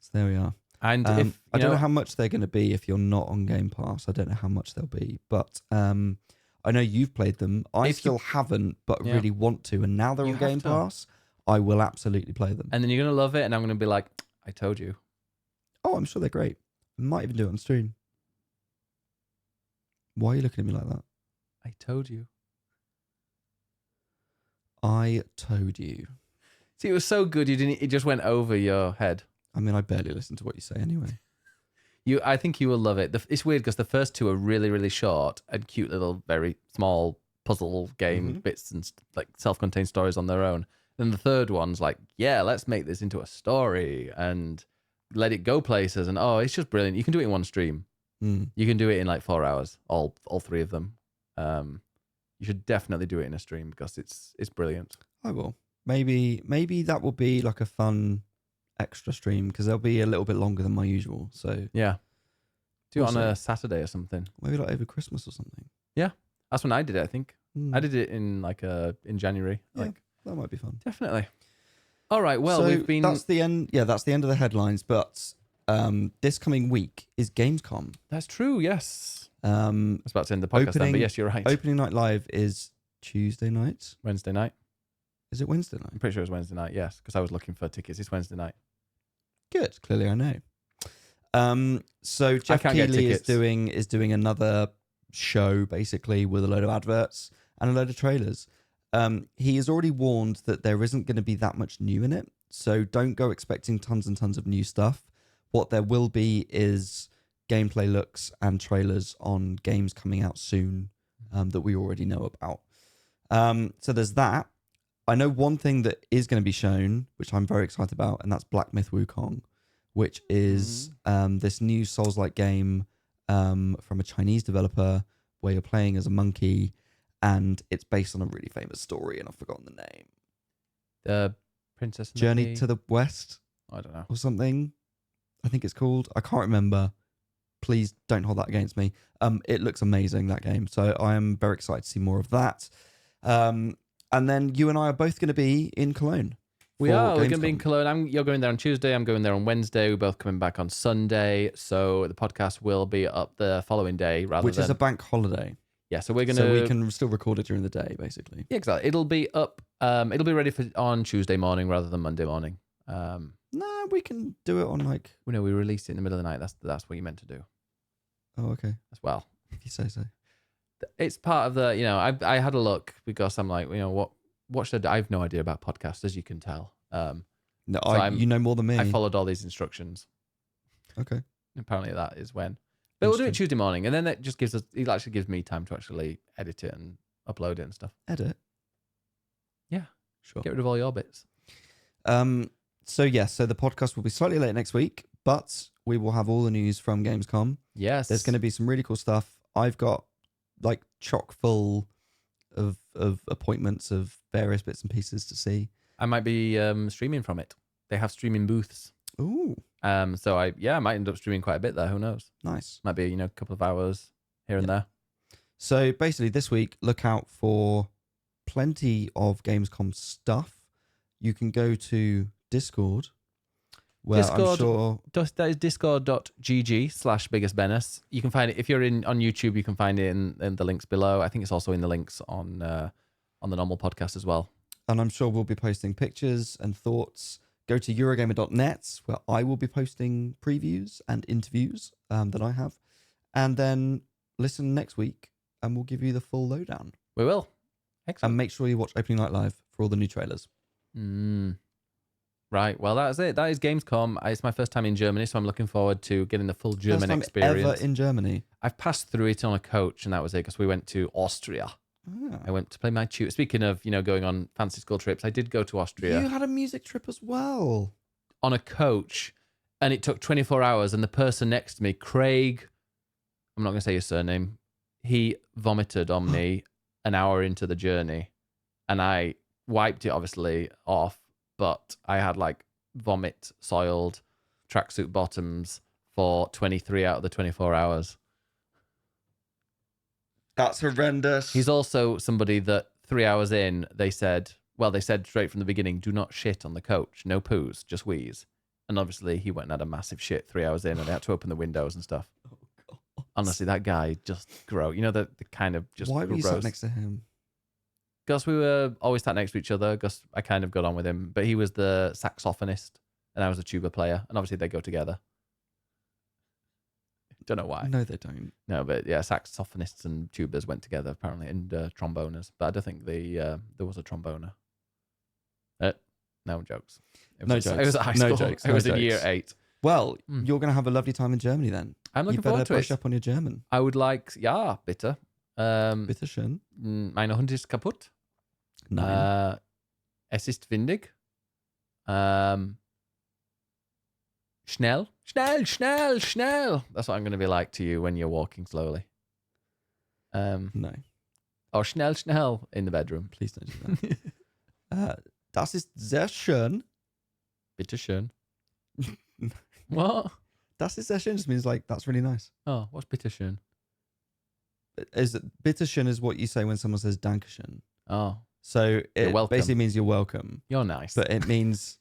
So there we are. And I don't know how much they're going to be if you're not on Game Pass. I don't know how much they'll be. But I know you've played them. I still haven't, but really want to. And now they're on Game Pass, I will absolutely play them. And then you're going to love it, and I'm going to be like, I told you. Oh, I'm sure they're great. I might even do it on stream. Why are you looking at me like that? I told you. I told you. See, it was so good. It just went over your head. I mean, I barely listen to what you say anyway. I think you will love it. It's weird because the first two are really, really short and cute little, very small puzzle game bits and like self-contained stories on their own. Then the third one's like, yeah, let's make this into a story and let it go places. And it's just brilliant. You can do it in one stream. You can do it in like 4 hours, all three of them. You should definitely do it in a stream because it's brilliant. I will. Maybe that will be like a fun extra stream because they'll be a little bit longer than my usual. So yeah, do it on a Saturday or something. Maybe like over Christmas or something. Yeah, that's when I did it. I think I did it in in January. Yeah, that might be fun. Definitely. All right. Well, so we've been. That's the end. Yeah, that's the end of the headlines. But this coming week is Gamescom. That's true. Yes. I was about to end the podcast then, but yes, you're right. Opening night live is Tuesday night. Wednesday night. Is it Wednesday night? I'm pretty sure it was Wednesday night. Yes, because I was looking for tickets. It's Wednesday night. Good. Clearly, I know. So Jeff Keighley is doing another show basically with a load of adverts and a load of trailers. He has already warned that there isn't going to be that much new in it, so don't go expecting tons and tons of new stuff. What there will be is gameplay looks and trailers on games coming out soon that we already know about. So there's that. I know one thing that is going to be shown, which I'm very excited about, and that's Black Myth Wukong, which is this new Souls-like game from a Chinese developer where you're playing as a monkey, and it's based on a really famous story, and I've forgotten the name. The Princess and Journey to the West? I don't know. Or something. I think it's called. I can't remember. Please don't hold that against me. It looks amazing, that game. So I am very excited to see more of that. And then you and I are both going to be in Cologne. We are. We're going to be in Cologne. You're going there on Tuesday. I'm going there on Wednesday. We're both coming back on Sunday. So the podcast will be up the following day Which is a bank holiday. Yeah, so we're going to... So we can still record it during the day, basically. Yeah, exactly. It'll be up... it'll be ready on Tuesday morning rather than Monday morning. No, we can do it on like... No, we released it in the middle of the night. That's what you meant to do. Oh, okay. As well. If you say so. It's part of the... I had a look because I'm like, what should I do? I have no idea about podcasts, as you can tell. No, you know more than me. I followed all these instructions. Okay. Apparently that is when. But we'll do it Tuesday morning, and then that just gives us... It actually gives me time to actually edit it and upload it and stuff. Edit? Yeah. Sure. Get rid of all your bits. So the podcast will be slightly late next week, but we will have all the news from Gamescom. Yes. There's going to be some really cool stuff. I've got like chock full of appointments of various bits and pieces to see. I might be streaming from it. They have streaming booths. Ooh. So I might end up streaming quite a bit there. Who knows? Nice. Might be, a couple of hours here and there. So basically this week, look out for plenty of Gamescom stuff. You can go to Discord. Well, I'm sure that is discord.gg/biggestbennis. You can find it if you're on YouTube. You can find it in the links below. I think it's also in the links on the normal podcast as well. And I'm sure we'll be posting pictures and thoughts. Go to Eurogamer.net, where I will be posting previews and interviews that I have. And then listen next week, and we'll give you the full lowdown. We will. Excellent. And make sure you watch Opening Night Live for all the new trailers. Right. Well, that's it. That is Gamescom. It's my first time in Germany, so I'm looking forward to getting the full German experience. Ever in Germany? I've passed through it on a coach, and that was it, because we went to Austria. I went to play my tutor. Speaking of, going on fancy school trips, I did go to Austria. You had a music trip as well. On a coach, and it took 24 hours, and the person next to me, Craig, I'm not going to say his surname. He vomited on me an hour into the journey, and I wiped it obviously off, but I had like vomit soiled tracksuit bottoms for 23 out of the 24 hours. That's horrendous. He's also somebody that 3 hours in, they said straight from the beginning, do not shit on the coach. No poos, just wheeze. And obviously he went and had a massive shit 3 hours in, and they had to open the windows and stuff. Oh, God. Honestly, that guy just gross. You know, the kind of just Why were you gross. sat next to him? Gus, we were always sat next to each other. Gus, I kind of got on with him, but he was the saxophonist and I was a tuba player, and obviously they go together. Don't know why. No, they don't. No, but yeah, saxophonists and tubas went together apparently, and tromboners. But I don't think there was a tromboner. No jokes. It was at high school. It was in year 8. Well, you're going to have a lovely time in Germany then. I'm looking you forward better to brush it. up on your German. I would like, ja, bitte. Bitte schön. Meine Hund ist kaputt. Nein. Es ist windig. Schnell. Schnell. That's what I'm going to be like to you when you're walking slowly. No. Or schnell in the bedroom. Please don't do that. Das ist sehr schön. Bitte schön. What? Das ist sehr schön just means like, that's really nice. Oh, what's bitte schön? Bitte schön is what you say when someone says Dankeschön. Oh. So it welcome. basically means you're welcome. You're nice. But it means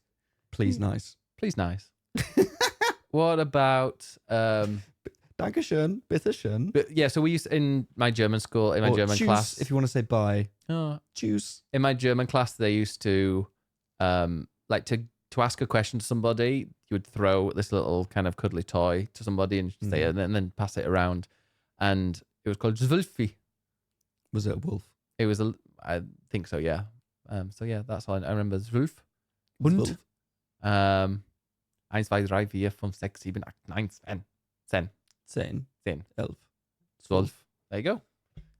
please nice. Please nice. What about Dankeschön, bitte schön. But yeah, so we used in my German school, in my German tschüss, class. if you want to say bye. Oh, Tschüss. in my German class, they used to like to ask a question to somebody, you would throw this little kind of cuddly toy to somebody and say it, and then pass it around. And it was called Zwölfi. Was it a wolf? It was I think so, yeah. So yeah, that's all I remember. Zwölf. Hund. 1, 2, 3, 4, 5, 6, 7, 8, 9, 10. 10. 11. 12. There you go.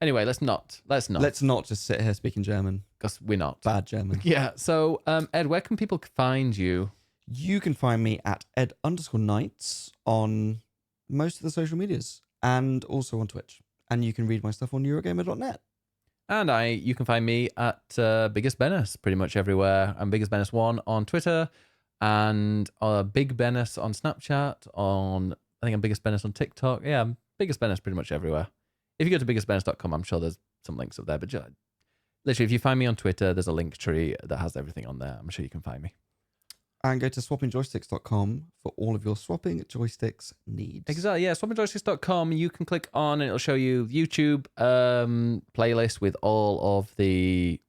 Anyway, let's not. Let's not just sit here speaking German. Because we're not. Bad German. Yeah. So, Ed, where can people find you? You can find me at ed_nights on most of the social medias and also on Twitch. And you can read my stuff on Eurogamer.net. And you can find me at Biggest Bennis pretty much everywhere. I'm Biggest Bennis 1 on Twitter and Big Bennis on Snapchat. I think I'm Biggest Bennis on TikTok. Yeah, I'm Biggest Bennis pretty much everywhere. If you go to biggestbennis.com, I'm sure there's some links up there. But literally, if you find me on Twitter, there's a link tree that has everything on there. I'm sure you can find me. And go to swappingjoysticks.com for all of your swapping joysticks needs. Exactly, yeah. Swappingjoysticks.com. You can click on and it'll show you the YouTube playlist with all of the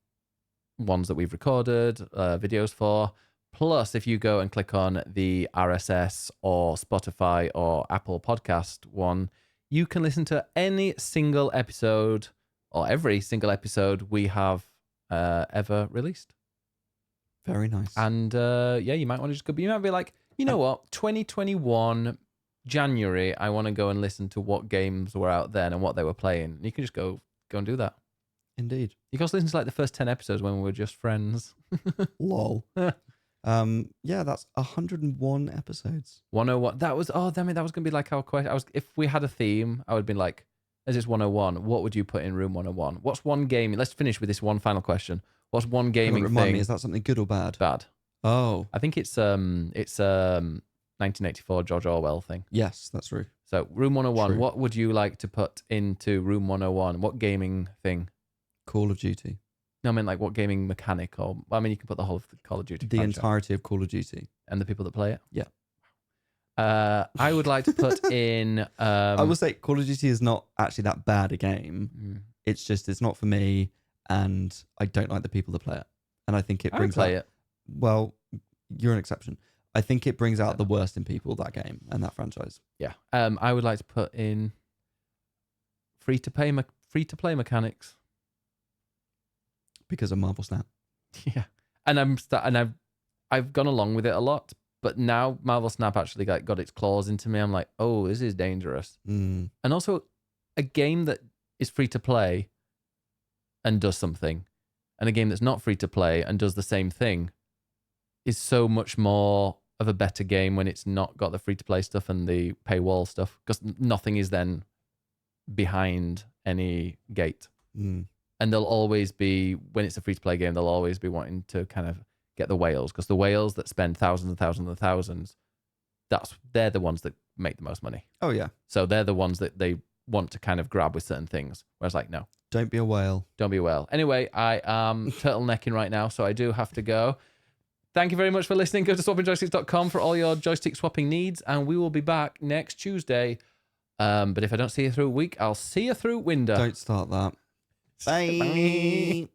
ones that we've recorded videos for. Plus, if you go and click on the RSS or Spotify or Apple podcast one, you can listen to any single episode or every single episode we have ever released. Very nice. And yeah, you might want to just go, you might be like, you know what, 2021 January, I want to go and listen to what games were out then and what they were playing. You can just go and do that. Indeed. You can also listen to like the first 10 episodes when we were just friends. Lol. Yeah, that's 101 episodes. 101. That was, oh, damn it, that was going to be like our question. If we had a theme, I would have been like, as it's 101, what would you put in room 101? What's one game? Let's finish with this one final question. What's one gaming Remind thing? me, is that something good or bad? Bad. Oh. I think it's 1984 George Orwell thing. Yes, that's true. So room 101, True. what would you like to put into room 101? What gaming thing? Call of Duty. No, I mean like what gaming mechanic or, I mean, you can put the whole of the Call of Duty. The franchise. entirety of Call of Duty. And the people that play it? Yeah. I would like to put in... I will say Call of Duty is not actually that bad a game. It's just, it's not for me and I don't like the people that play it. And I think it I would brings play out, it. Well, you're an exception. I think it brings out the worst in people, that game and that franchise. Yeah. I would like to put in free-to-play mechanics. Because of Marvel Snap. Yeah. And I've gone along with it a lot, but now Marvel Snap actually got its claws into me. I'm like, oh, this is dangerous. Mm. And also a game that is free to play and does something, and a game that's not free to play and does the same thing is so much more of a better game when it's not got the free to play stuff and the paywall stuff, because nothing is then behind any gate. Mm. And they'll always be, when it's a free-to-play game, they'll always be wanting to kind of get the whales, because the whales that spend thousands and thousands and thousands, they're the ones that make the most money. Oh, yeah. So they're the ones that they want to kind of grab with certain things. Whereas like, no. Don't be a whale. Don't be a whale. Anyway, I am turtlenecking right now, so I do have to go. Thank you very much for listening. Go to swappingjoysticks.com for all your joystick swapping needs, and we will be back next Tuesday. But if I don't see you through a week, I'll see you through window. Don't start that. Bye.